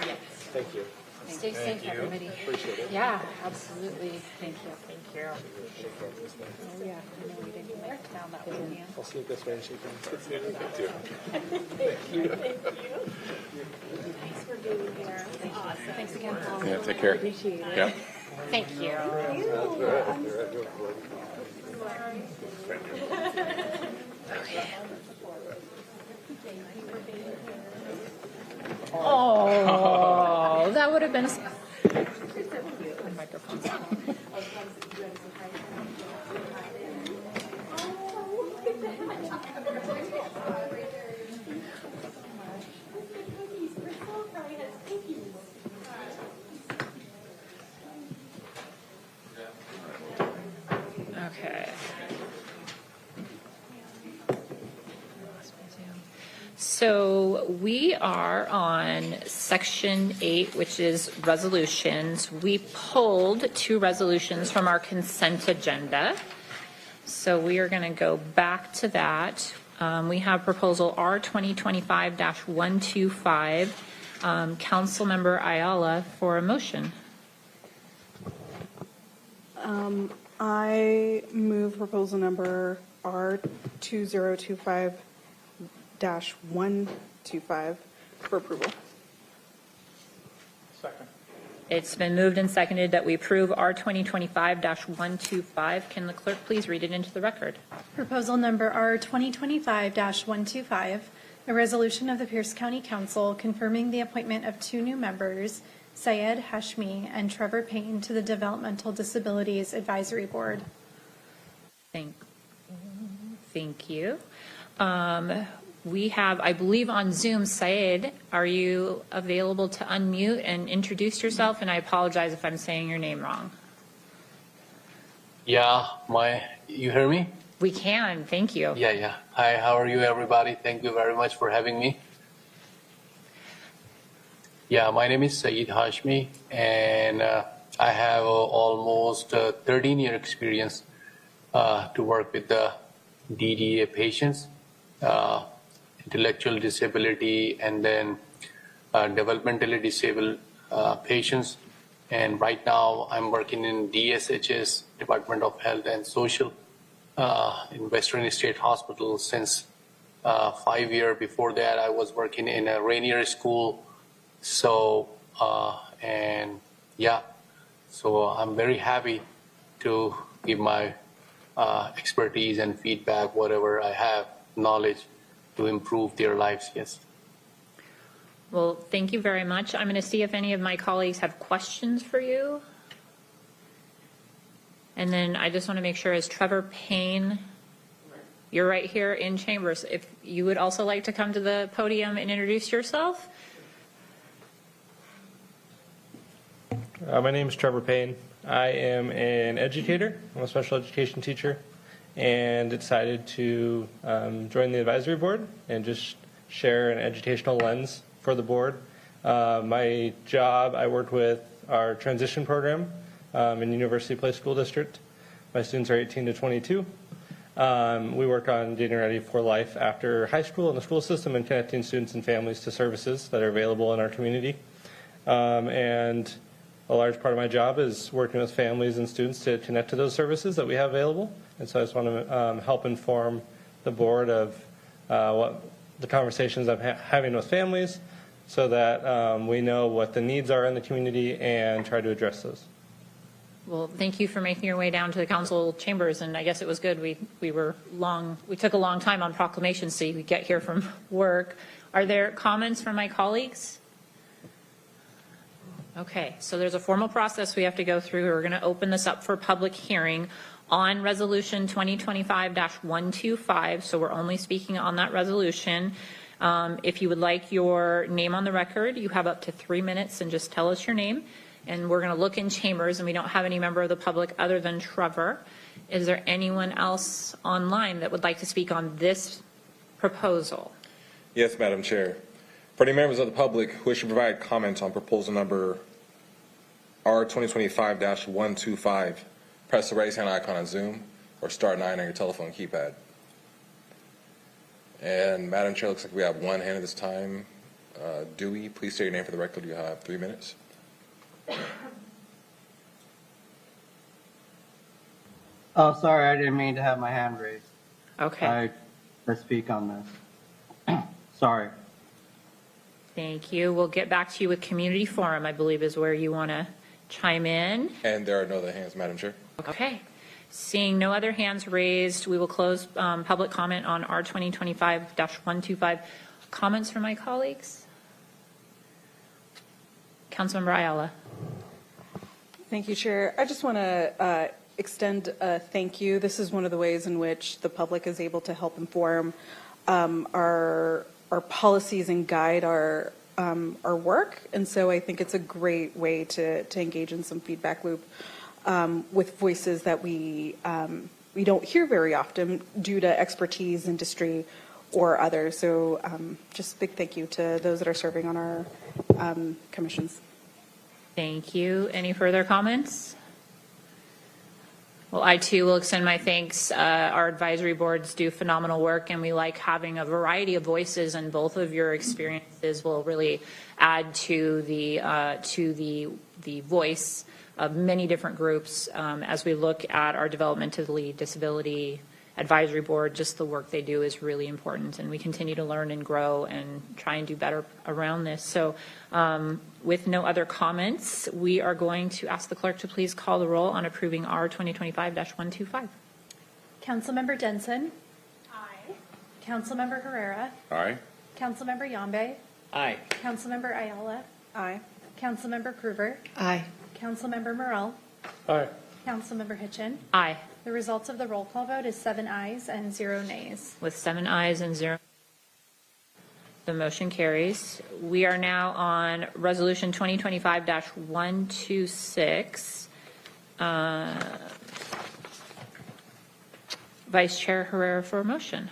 Yes. Thank you. Stay safe, everybody. Appreciate it. Yeah, absolutely. Thank you. Thank you. Oh, yeah. I know we didn't make it down that way. I'll sneak this way and shake hands. Good to see you. Thank you. Thanks for being here. Thanks again, Paul. Yeah, take care. Appreciate it. Yeah. Thank you. Oh, that would have been. Microphone's on. Okay. So we are on section 8, which is resolutions. We pulled 2 resolutions from our consent agenda. So we are going to go back to that. We have proposal R 2025-125. Councilmember Ayala for a motion. I move proposal number R 2025-125 for approval. Second. It's been moved and seconded that we approve R 2025-125. Can the clerk please read it into the record? Proposal number R 2025-125, a resolution of the Pierce County Council confirming the appointment of 2 new members, Syed Hashmi and Trevor Payne, to the Developmental Disabilities Advisory Board. Thank you. We have, I believe, on Zoom, Syed, are you available to unmute and introduce yourself? And I apologize if I'm saying your name wrong. Yeah, you hear me? We can, thank you. Yeah. Hi, how are you, everybody? Thank you very much for having me. Yeah, my name is Syed Hashmi, and I have almost 13-year experience to work with the DDA patients, intellectual disability, and then developmentally disabled patients. And right now, I'm working in DSHS, Department of Health and Social, in Western State Hospital since 5 years. Before that, I was working in a Rainier School. So, so I'm very happy to give my expertise and feedback, whatever I have, knowledge, to improve their lives, yes. Well, thank you very much. I'm going to see if any of my colleagues have questions for you. And then I just want to make sure, is Trevor Payne, you're right here in chambers. If you would also like to come to the podium and introduce yourself. My name is Trevor Payne. I am an educator. I'm a special education teacher, and decided to join the advisory board and just share an educational lens for the board. My job, I worked with our transition program in University Place School District. My students are 18 to 22. We work on getting ready for life after high school in the school system and connecting students and families to services that are available in our community. And a large part of my job is working with families and students to connect to those services that we have available. And so I just want to help inform the board of what the conversations I'm having with families so that we know what the needs are in the community and try to address those. Well, thank you for making your way down to the council chambers, and I guess it was good. We took a long time on proclamations so you could get here from work. Are there comments from my colleagues? Okay, so there's a formal process we have to go through. We're going to open this up for public hearing on Resolution 2025-125, so we're only speaking on that resolution. If you would like your name on the record, you have up to 3 minutes, and just tell us your name. And we're going to look in chambers, and we don't have any member of the public other than Trevor. Is there anyone else online that would like to speak on this proposal? Yes, Madam Chair. For any members of the public who wish to provide comments on proposal number R 2025-125, press the raise hand icon on Zoom or star 9 on your telephone keypad. And Madam Chair, looks like we have one hand at this time. Dewey, please state your name for the record. You have 3 minutes. Oh, sorry, I didn't mean to have my hand raised. Okay. I speak on this. Sorry. Thank you. We'll get back to you with community forum, I believe is where you want to chime in. And there are no other hands, Madam Chair. Okay. Seeing no other hands raised, we will close public comment on R 2025-125. Comments from my colleagues? Councilmember Ayala. Thank you, Chair. I just want to extend a thank you. This is one of the ways in which the public is able to help inform our policies and guide our work. And so I think it's a great way to engage in some feedback loop with voices that we don't hear very often due to expertise, industry, or others. So just a big thank you to those that are serving on our commissions. Thank you. Any further comments? Well, I too will extend my thanks. Our advisory boards do phenomenal work, and we like having a variety of voices, and both of your experiences will really add to the voice of many different groups as we look at our developmentally disability advisory board. Just the work they do is really important, and we continue to learn and grow and try and do better around this. So with no other comments, we are going to ask the clerk to please call the roll on approving R 2025-125. Councilmember Denson. Aye. Councilmember Herrera. Aye. Councilmember Yambe. Aye. Councilmember Ayala. Aye. Councilmember Krueger. Aye. Councilmember Morrell. Aye. Councilmember Hitchin. Aye. The results of the roll call vote is 7 ayes and 0 nays. With 7 ayes and 0, the motion carries. We are now on Resolution 2025-126. Vice Chair Herrera for a motion.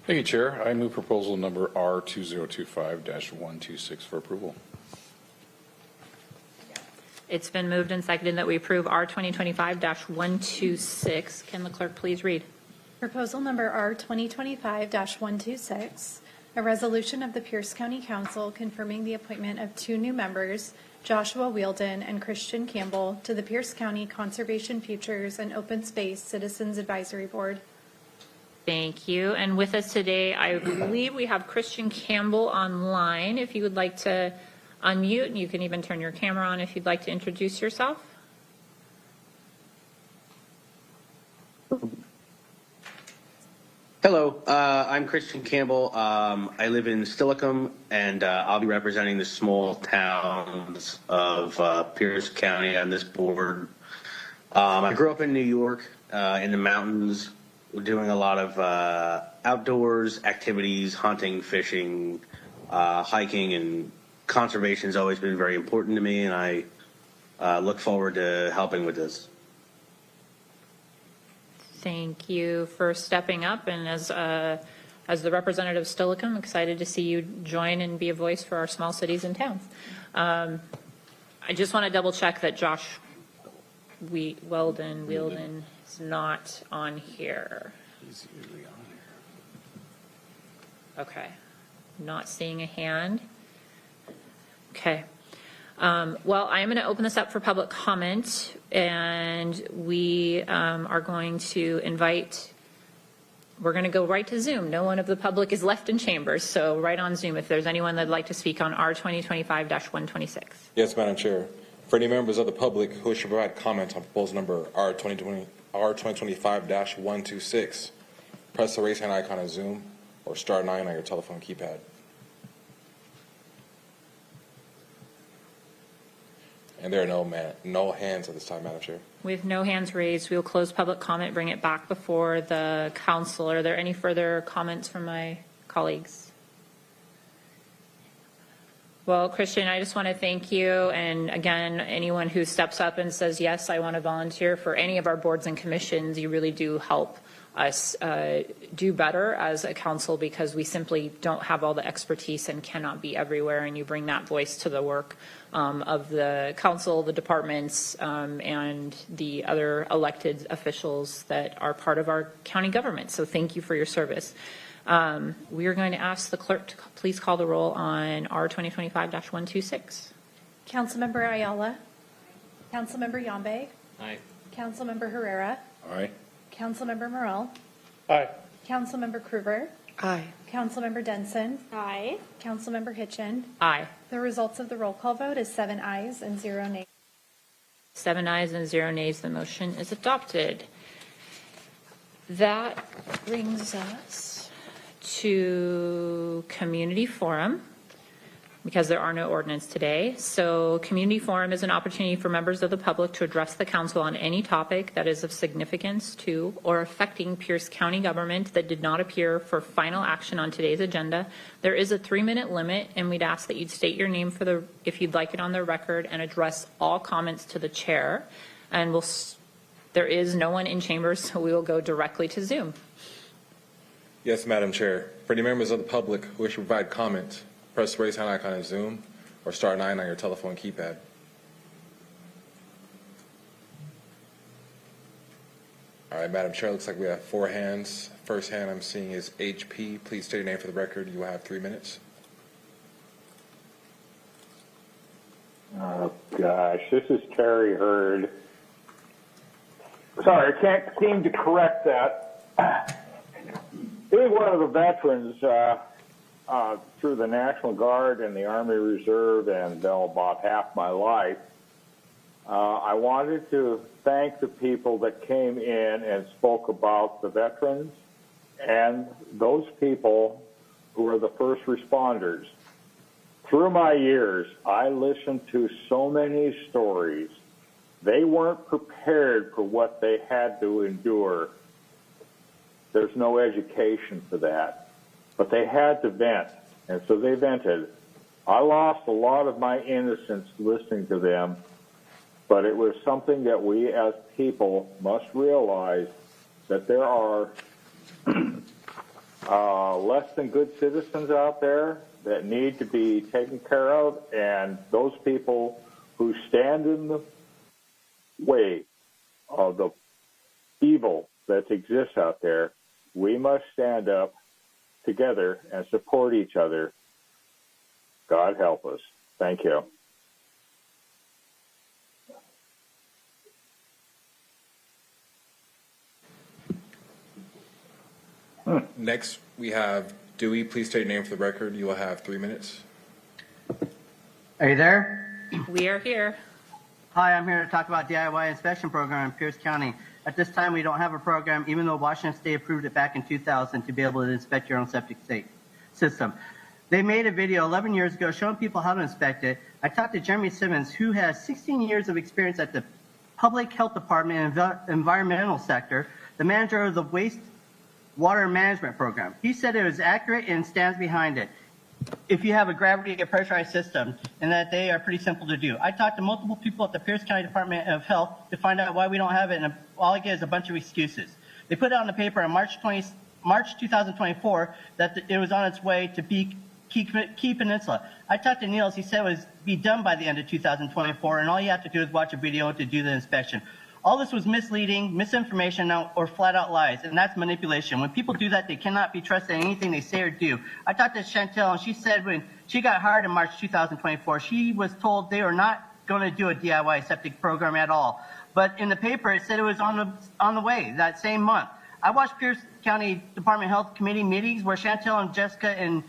Thank you, Chair. I move proposal number R 2025-126 for approval. It's been moved and seconded that we approve R 2025-126. Can the clerk please read? Proposal number R 2025-126, a resolution of the Pierce County Council confirming the appointment of 2 new members, Joshua Wielden and Christian Campbell, to the Pierce County Conservation Futures and Open Space Citizens Advisory Board. Thank you. And with us today, I believe we have Christian Campbell online. If you would like to unmute, and you can even turn your camera on if you'd like to introduce yourself. Hello, I'm Christian Campbell. I live in Steilacoom, and I'll be representing the small towns of Pierce County on this board. I grew up in New York, in the mountains, doing a lot of outdoors activities, hunting, fishing, hiking, and conservation has always been very important to me, and I look forward to helping with this. Thank you for stepping up, and as the representative of Steilacoom, I'm excited to see you join and be a voice for our small cities and towns. I just want to double check that Josh Weldon is not on here. He's usually on here. Okay, not seeing a hand. Okay. Well, I'm going to open this up for public comment, and we are going to we're going to go right to Zoom. No one of the public is left in chambers, so right on Zoom if there's anyone that'd like to speak on R 2025-126. Yes, Madam Chair. For any members of the public who wish to provide comment on proposal number R 2025-126, press the raise hand icon on Zoom or star 9 on your telephone keypad. And there are no hands at this time, Madam Chair. With no hands raised, we will close public comment, bring it back before the council. Are there any further comments from my colleagues? Well, Christian, I just want to thank you. And again, anyone who steps up and says, yes, I want to volunteer for any of our boards and commissions, you really do help us do better as a council, because we simply don't have all the expertise and cannot be everywhere. And you bring that voice to the work of the council, the departments, and the other elected officials that are part of our county government. So thank you for your service. We are going to ask the clerk to please call the roll on R 2025-126. Councilmember Ayala. Councilmember Yambe. Aye. Councilmember Herrera. Aye. Councilmember Morrell. Aye. Councilmember Krueger. Aye. Councilmember Denson. Aye. Councilmember Hitchin. Aye. The results of the roll call vote is 7 ayes and 0 nays. 7 ayes and 0 nays. The motion is adopted. That brings us to community forum, because there are no ordinance today. So community forum is an opportunity for members of the public to address the council on any topic that is of significance to or affecting Pierce County government that did not appear for final action on today's agenda. There is a 3-minute limit, and we'd ask that you'd state your name if you'd like it on the record, and address all comments to the chair. And there is no one in chambers, so we will go directly to Zoom. Yes, Madam Chair. For any members of the public who wish to provide comment, press the raise hand icon on Zoom or star 9 on your telephone keypad. All right, Madam Chair, looks like we have 4 hands. First hand I'm seeing is HP. Please state your name for the record. You will have 3 minutes. Oh, gosh, this is Terry Hurd. Sorry, I can't seem to correct that. Being one of the veterans through the National Guard and the Army Reserve and about half my life, I wanted to thank the people that came in and spoke about the veterans and those people who are the first responders. Through my years, I listened to so many stories. They weren't prepared for what they had to endure. There's no education for that. But they had to vent, and so they vented. I lost a lot of my innocence listening to them, but it was something that we as people must realize, that there are less than good citizens out there that need to be taken care of, and those people who stand in the way of the evil that exists out there, we must stand up together and support each other. God help us. Thank you. Next, we have Dewey. Please state your name for the record. You will have 3 minutes. Are you there? We are here. Hi, I'm here to talk about DIY inspection program in Pierce County. At this time, we don't have a program, even though Washington State approved it back in 2000 to be able to inspect your own septic system. They made a video 11 years ago showing people how to inspect it. I talked to Jeremy Simmons, who has 16 years of experience at the Public Health Department and environmental sector, the manager of the Waste Water Management Program. He said it was accurate and stands behind it. if you have a gravity or pressurized system, and that they are pretty simple to do. I talked to multiple people at the Pierce County Department of Health to find out why we don't have it, and all I get is a bunch of excuses. They put it on the paper on March 2024 that it was on its way to Key Peninsula. I talked to Niels. He said it was be done by the end of 2024, and all you have to do is watch a video to do the inspection. All this was misleading, misinformation, or flat out lies, and that's manipulation. When people do that, they cannot be trusted in anything they say or do. I talked to Chantel, and she said when she got hired in March 2024, she was told they were not going to do a DIY septic program at all. But in the paper, it said it was on the way that same month. I watched Pierce County Department of Health Committee meetings where Chantel and Jessica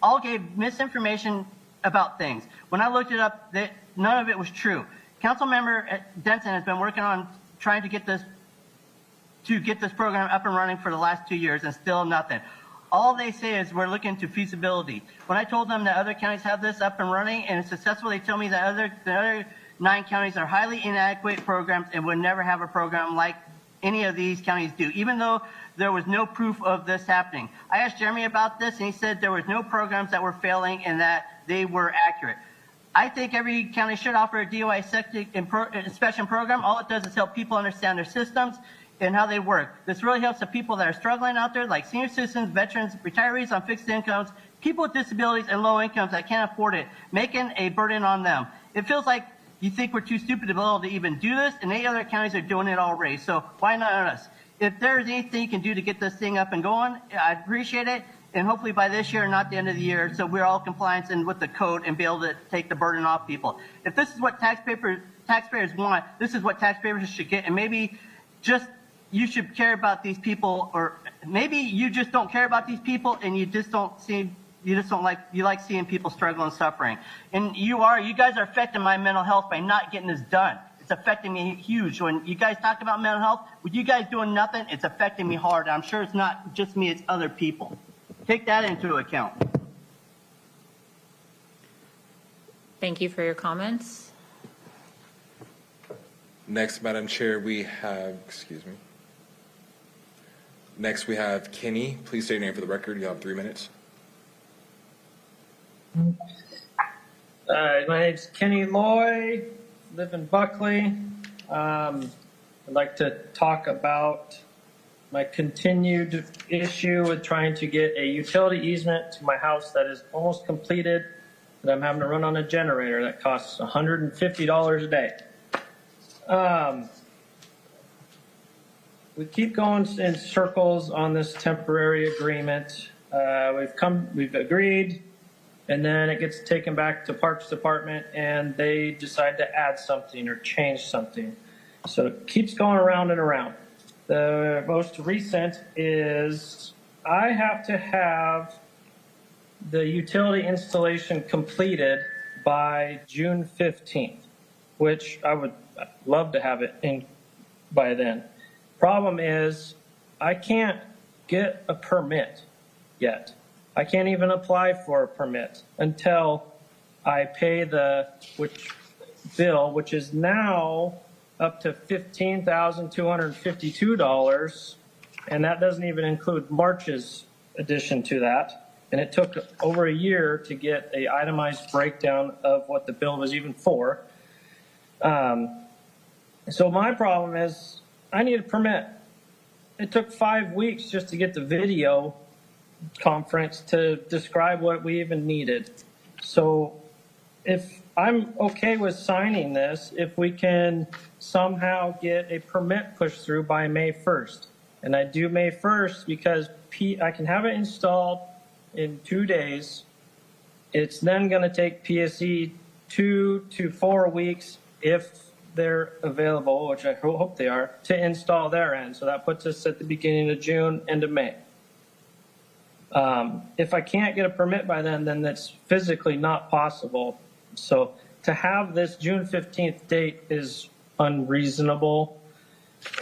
all gave misinformation about things. When I looked it up, none of it was true. Councilmember Denson has been working on trying to get this program up and running for the last 2 years, and still nothing. All they say is we're looking to feasibility. When I told them that other counties have this up and running and it's successful, they tell me that the other 9 counties are highly inadequate programs and would never have a program like any of these counties do, even though there was no proof of this happening. I asked Jeremy about this, and he said there was no programs that were failing and that they were accurate. I think every county should offer a DOI septic inspection program. All it does is help people understand their systems and how they work. This really helps the people that are struggling out there, like senior citizens, veterans, retirees on fixed incomes, people with disabilities and low incomes that can't afford it, making a burden on them. It feels like you think we're too stupid to be able to even do this, and 8 other counties are doing it already. So why not us? If there's anything you can do to get this thing up and going, I'd appreciate it. And hopefully by this year, not the end of the year, so we're all compliant and with the code and be able to take the burden off people. If this is what taxpayers want, this is what taxpayers should get. And maybe just you should care about these people, or maybe you just don't care about these people and you like seeing people struggle and suffering. And you guys are affecting my mental health by not getting this done. It's affecting me huge. When you guys talk about mental health, with you guys doing nothing, it's affecting me hard. I'm sure it's not just me, it's other people. Take that into account. Thank you for your comments. Next, Madam Chair, we have, Next, we have Kenny. Please state your name for the record. You have 3 minutes. My name's Kenny Loy, live in Buckley. I'd like to talk about my continued issue with trying to get a utility easement to my house that is almost completed, that I'm having to run on a generator that costs $150 a day. We keep going in circles on this temporary agreement. We've agreed, and then it gets taken back to Parks Department and they decide to add something or change something. So it keeps going around and around. The most recent is I have to have the utility installation completed by June 15th, which I would love to have it in by then. Problem is, I can't get a permit yet. I can't even apply for a permit until I pay the bill, which is now up to $15,252, and that doesn't even include March's addition to that. And it took over a year to get a itemized breakdown of what the bill was even for. So my problem is I need a permit. It took 5 weeks just to get the video conference to describe what we even needed. So if I'm okay with signing this, if we can somehow get a permit pushed through by May 1st. And I do May 1st because I can have it installed in 2 days. It's then going to take PSE 2 to 4 weeks if they're available, which I hope they are, to install their end. So that puts us at the beginning of June, end of May. If I can't get a permit by then that's physically not possible. So to have this June 15th date is unreasonable.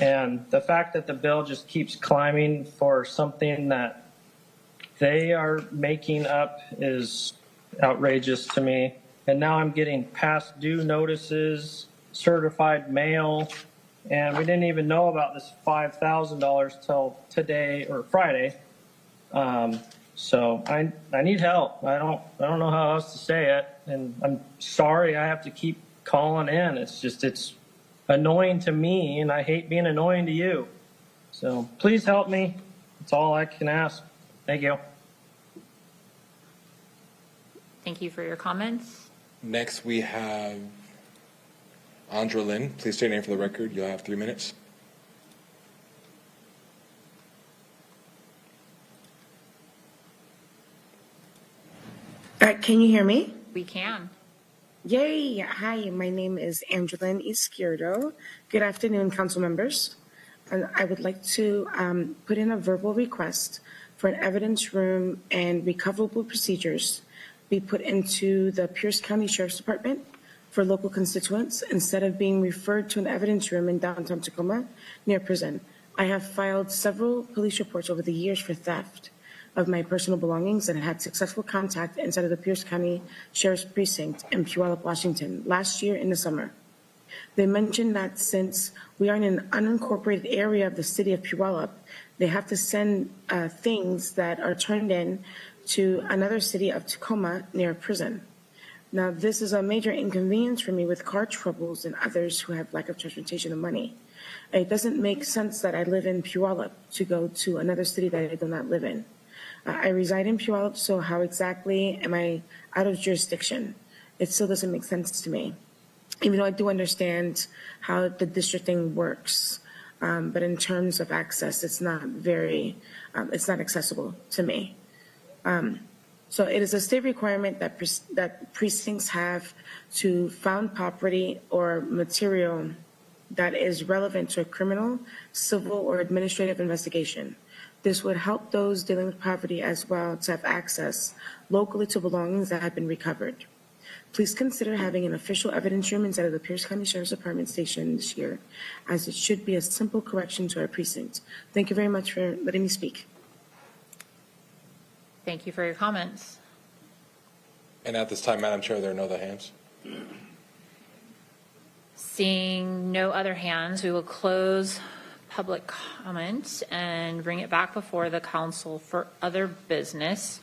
And the fact that the bill just keeps climbing for something that they are making up is outrageous to me. And now I'm getting past due notices, certified mail, and we didn't even know about this $5,000 till today or Friday. So I need help. I don't know how else to say it. And I'm sorry I have to keep calling in. It's annoying to me, and I hate being annoying to you. So please help me. That's all I can ask. Thank you. Thank you for your comments. Next, we have Andra Lynn. Please state your name for the record. You'll have 3 minutes. Can you hear me? We can. Yay! Hi, my name is Angelyn Izquierdo. Good afternoon, council members. And I would like to put in a verbal request for an evidence room and recoverable procedures be put into the Pierce County Sheriff's Department for local constituents instead of being referred to an evidence room in downtown Tacoma near prison. I have filed several police reports over the years for theft of my personal belongings and had successful contact inside of the Pierce County Sheriff's Precinct in Puyallup, Washington, last year in the summer. They mentioned that since we are in an unincorporated area of the city of Puyallup, they have to send things that are turned in to another city of Tacoma near a prison. Now, this is a major inconvenience for me with car troubles and others who have lack of transportation and money. It doesn't make sense that I live in Puyallup to go to another city that I do not live in. I reside in Puyallup, so how exactly am I out of jurisdiction? It still doesn't make sense to me, even though I do understand how the districting works. But in terms of access, it's not it's not accessible to me. So it is a state requirement that that precincts have to found property or material that is relevant to a criminal, civil, or administrative investigation. This would help those dealing with poverty as well to have access locally to belongings that have been recovered. Please consider having an official evidence room inside of the Pierce County Sheriff's Department station this year, as it should be a simple correction to our precinct. Thank you very much for letting me speak. Thank you for your comments. And at this time, Madam Chair, there are no other hands. Seeing no other hands, we will close public comment and bring it back before the council for other business.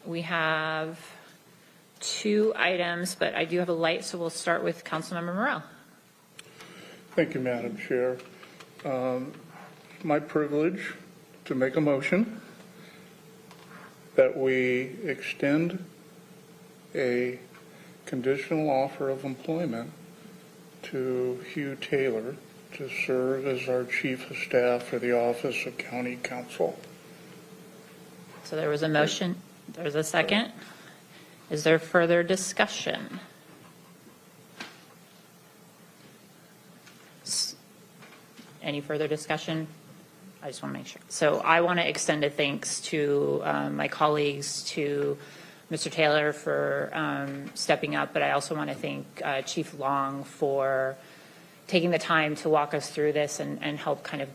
We have 2 items, but I do have a light, so we'll start with Councilmember Morrell. Thank you, Madam Chair. My privilege to make a motion that we extend a conditional offer of employment to Hugh Taylor to serve as our Chief of Staff for the Office of County Counsel. So there was a motion. There's a second. Is there further discussion? Any further discussion? I just want to make sure. So I want to extend a thanks to my colleagues, to Mr. Taylor for stepping up, but I also want to thank Chief Long for taking the time to walk us through this and help kind of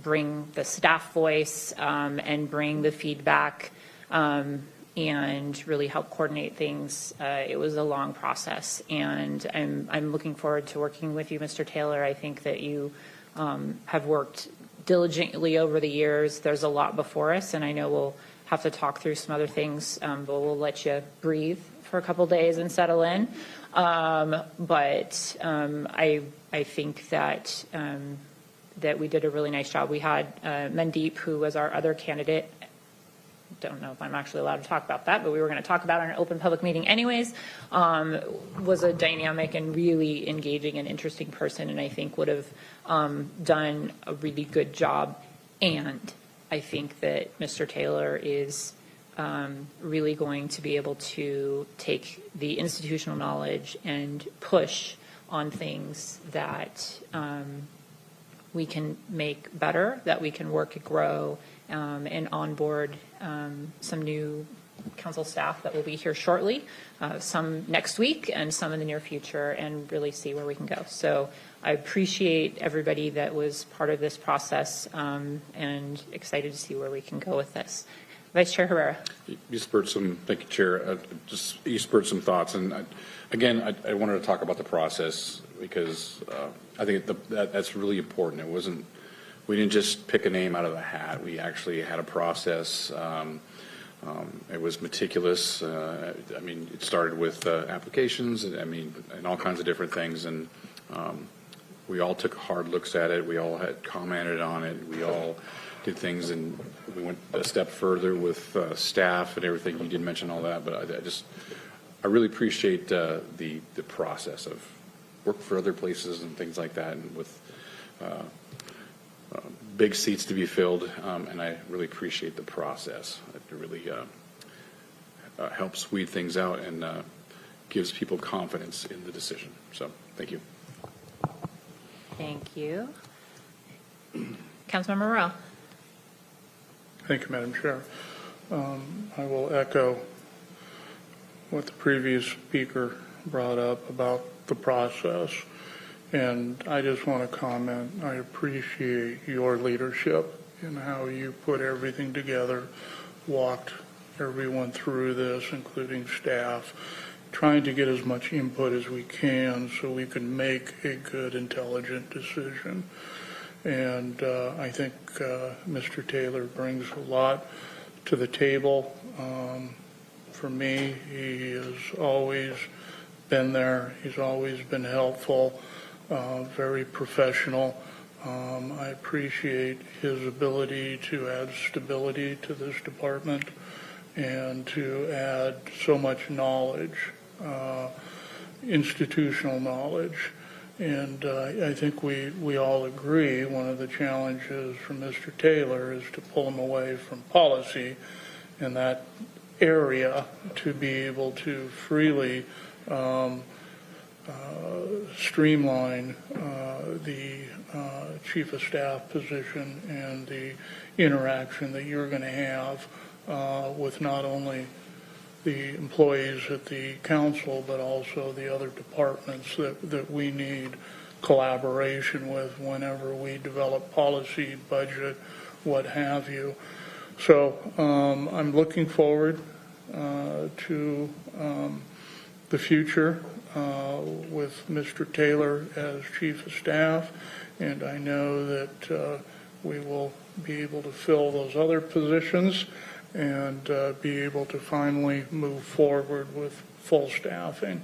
bring the staff voice and bring the feedback and really help coordinate things. It was a long process, and I'm looking forward to working with you, Mr. Taylor. I think that you have worked diligently over the years. There's a lot before us, and I know we'll have to talk through some other things, but we'll let you breathe for a couple days and settle in. But I think that that we did a really nice job. We had Mandeep, who was our other candidate. Don't know if I'm actually allowed to talk about that, but we were going to talk about it in an open public meeting anyways, was a dynamic and really engaging and interesting person, and I think would have done a really good job. And I think that Mr. Taylor is really going to be able to take the institutional knowledge and push on things that we can make better, that we can work to grow, and onboard some new council staff that will be here shortly, some next week and some in the near future, and really see where we can go. So I appreciate everybody that was part of this process, and excited to see where we can go with this. Vice Chair Herrera. You spurred some, thank you, Chair. You spurred some thoughts, and I wanted to talk about the process because I think that's really important. We didn't just pick a name out of the hat. We actually had a process. It was meticulous. I mean, it started with applications, and all kinds of different things. And we all took hard looks at it. We all had commented on it. We all did things, and we went a step further with staff and everything. You didn't mention all that, but I really appreciate the process of work for other places and things like that, and with big seats to be filled, and I really appreciate the process. It really helps weed things out and gives people confidence in the decision. So, thank you. Thank you. Councilmember Morrell. Thank you, Madam Chair. I will echo what the previous speaker brought up about the process. And I just want to comment, I appreciate your leadership in how you put everything together, walked everyone through this, including staff, trying to get as much input as we can so we can make a good, intelligent decision. And I think Mr. Taylor brings a lot to the table. For me, he has always been there. He's always been helpful. Very professional. I appreciate his ability to add stability to this department and to add so much knowledge, institutional knowledge. And I think we all agree one of the challenges for Mr. Taylor is to pull him away from policy in that area to be able to freely streamline the chief of staff position and the interaction that you're going to have with not only the employees at the council, but also the other departments that we need collaboration with whenever we develop policy, budget, what have you. So I'm looking forward to the future with Mr. Taylor as Chief of Staff, and I know that we will be able to fill those other positions and be able to finally move forward with full staffing.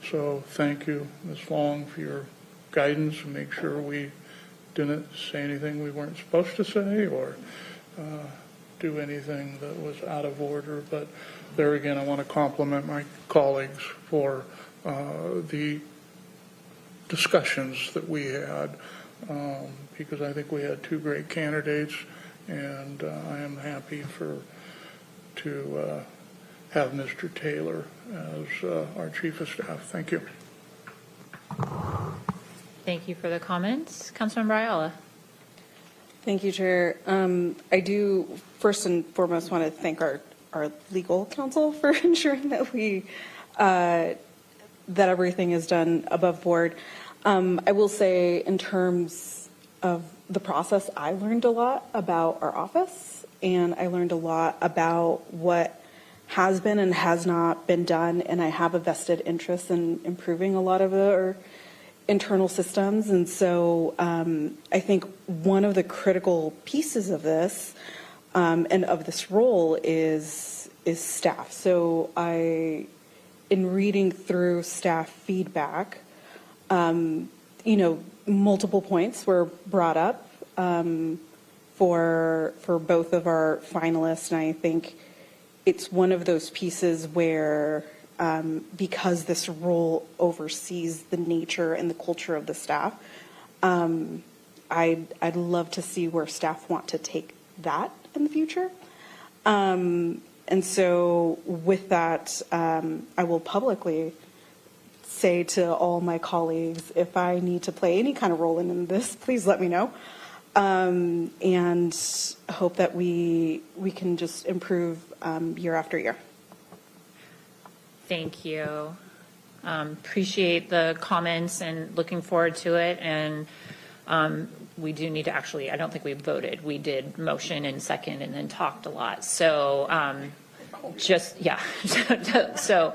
So thank you, Ms. Long, for your guidance and make sure we didn't say anything we weren't supposed to say or do anything that was out of order. But there again, I want to compliment my colleagues for the discussions that we had because I think we had two great candidates, and I am happy to have Mr. Taylor as our Chief of Staff. Thank you. Thank you for the comments. Councilmember Ayala. Thank you, Chair. I do first and foremost want to thank our legal counsel for ensuring that we that everything is done above board. I will say, in terms of the process, I learned a lot about our office, and I learned a lot about what has been and has not been done, and I have a vested interest in improving a lot of our internal systems. And so I think one of the critical pieces of this and of this role is staff. So in reading through staff feedback, multiple points were brought up for both of our finalists, and I think it's one of those pieces where because this role oversees the nature and the culture of the staff, I'd love to see where staff want to take that in the future. And so with that, I will publicly say to all my colleagues, if I need to play any kind of role in this, please let me know. And hope that we can just improve year after year. Thank you. Appreciate the comments and looking forward to it. And we do need to actually, I don't think we voted. We did motion and second and then talked a lot. So so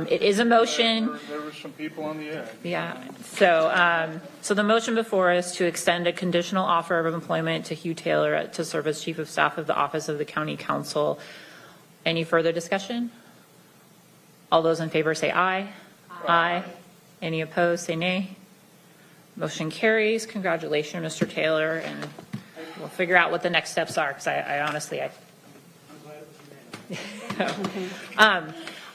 it is a motion. There were some people on the edge. Yeah. So the motion before us to extend a conditional offer of employment to Hugh Taylor to serve as Chief of Staff of the Office of the County Council Any further discussion? All those in favor say aye. Aye. Any opposed, say nay. Motion carries. Congratulations, Mr. Taylor, and we'll figure out what the next steps are, because I honestly,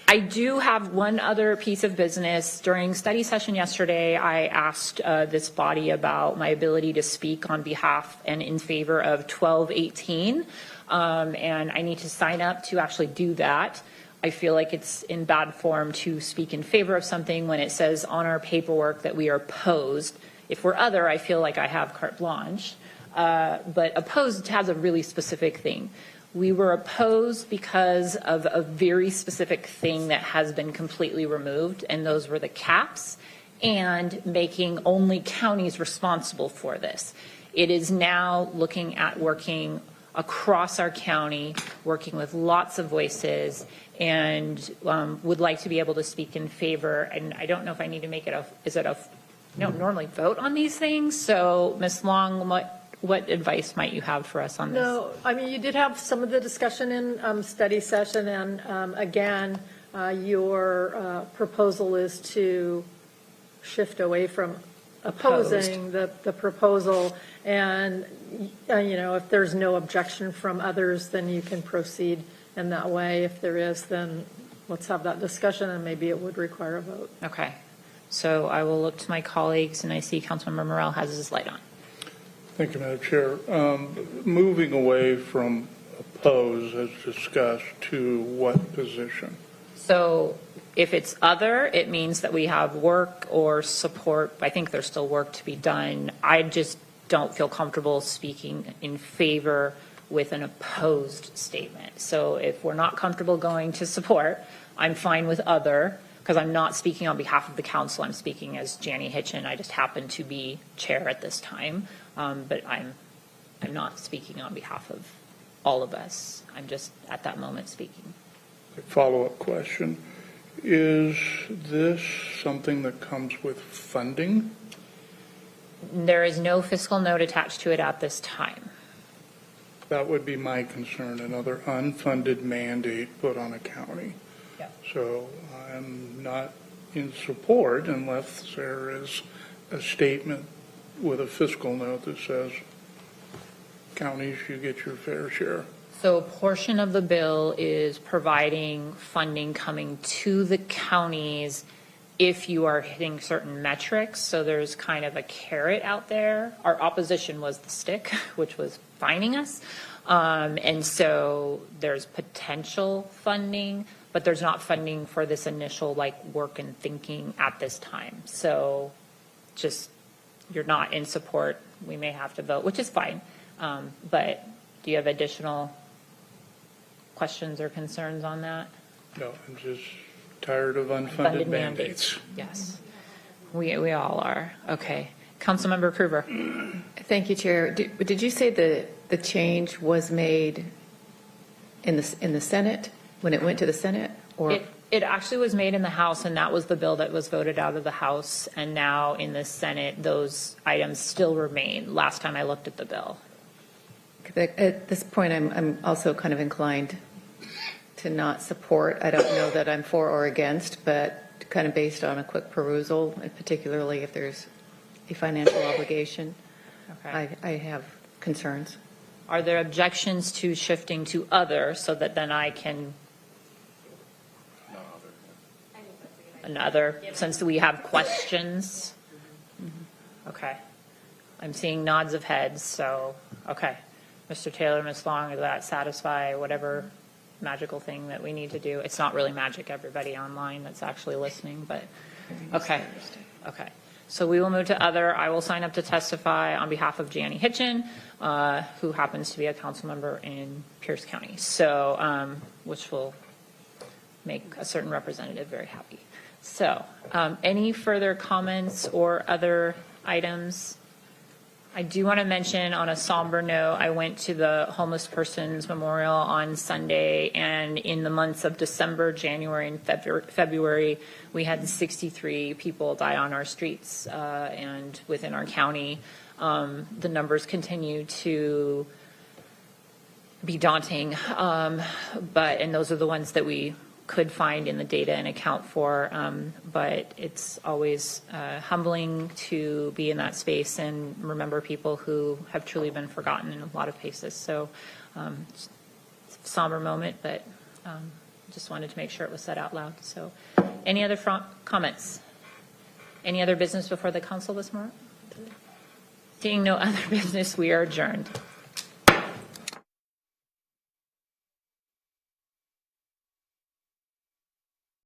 I do have one other piece of business. During study session yesterday, I asked this body about my ability to speak on behalf and in favor of 1218, and I need to sign up to actually do that. I feel like it's in bad form to speak in favor of something when it says on our paperwork that we are opposed. If we're other, I feel like I have carte blanche, but opposed has a really specific thing. We were opposed because of a very specific thing that has been completely removed, and those were the caps and making only counties responsible for this. It is now looking at working across our county, working with lots of voices, and would like to be able to speak in favor. And I don't know if I need to make it you don't normally vote on these things. So Ms. Long, what advice might you have for us on this? No, I mean, you did have some of the discussion in study session, and again, your proposal is to shift away from opposing the proposal, and if there's no objection from others, then you can proceed in that way. If there is, then let's have that discussion, and maybe it would require a vote. Okay. So I will look to my colleagues, and I see Councilmember Morrell has his light on. Thank you, Madam Chair. Moving away from oppose as discussed to what position? So if it's other, it means that we have work or support. I think there's still work to be done. I just don't feel comfortable speaking in favor with an opposed statement. So if we're not comfortable going to support, I'm fine with other, because I'm not speaking on behalf of the council. I'm speaking as Janie Hitchen. I just happen to be chair at this time, but I'm not speaking on behalf of all of us. I'm just at that moment speaking. A follow-up question. Is this something that comes with funding? There is no fiscal note attached to it at this time. That would be my concern, another unfunded mandate put on a county. Yeah. So I'm not in support unless there is a statement with a fiscal note that says, counties, you get your fair share. So a portion of the bill is providing funding coming to the counties if you are hitting certain metrics. So there's kind of a carrot out there. Our opposition was the stick, which was fining us. And so there's potential funding, but there's not funding for this initial work and thinking at this time. So just, you're not in support. We may have to vote, which is fine. But do you have additional questions or concerns on that? No, I'm just tired of unfunded mandates. Yes, we all are. Okay. Councilmember Krueger. Thank you, Chair. Did you say the change was made in the Senate, when it went to the Senate? Or It actually was made in the House, and that was the bill that was voted out of the House. And now in the Senate, those items still remain. Last time I looked at the bill. At this point, I'm also kind of inclined to not support. I don't know that I'm for or against, but kind of based on a quick perusal, and particularly if there's a financial obligation, Okay. I have concerns. Are there objections to shifting to other so that then I can? Another, since we have questions. Okay. I'm seeing nods of heads, so, okay. Mr. Taylor, Ms. Long, does that satisfy whatever magical thing that we need to do? It's not really magic, everybody online that's actually listening, but, okay. Okay. So we will move to other. I will sign up to testify on behalf of Janie Hitchen, who happens to be a council member in Pierce County. So, which will make a certain representative very happy. So, any further comments or other items? I do want to mention on a somber note, I went to the Homeless Persons Memorial on Sunday, and in the months of December, January, and February, we had 63 people die on our streets and within our county. The numbers continue to be daunting. And those are the ones that we could find in the data and account for. But it's always humbling to be in that space and remember people who have truly been forgotten in a lot of cases. So it's a somber moment, but just wanted to make sure it was said out loud. So any other comments? Any other business before the council this morning? Seeing no other business, we are adjourned.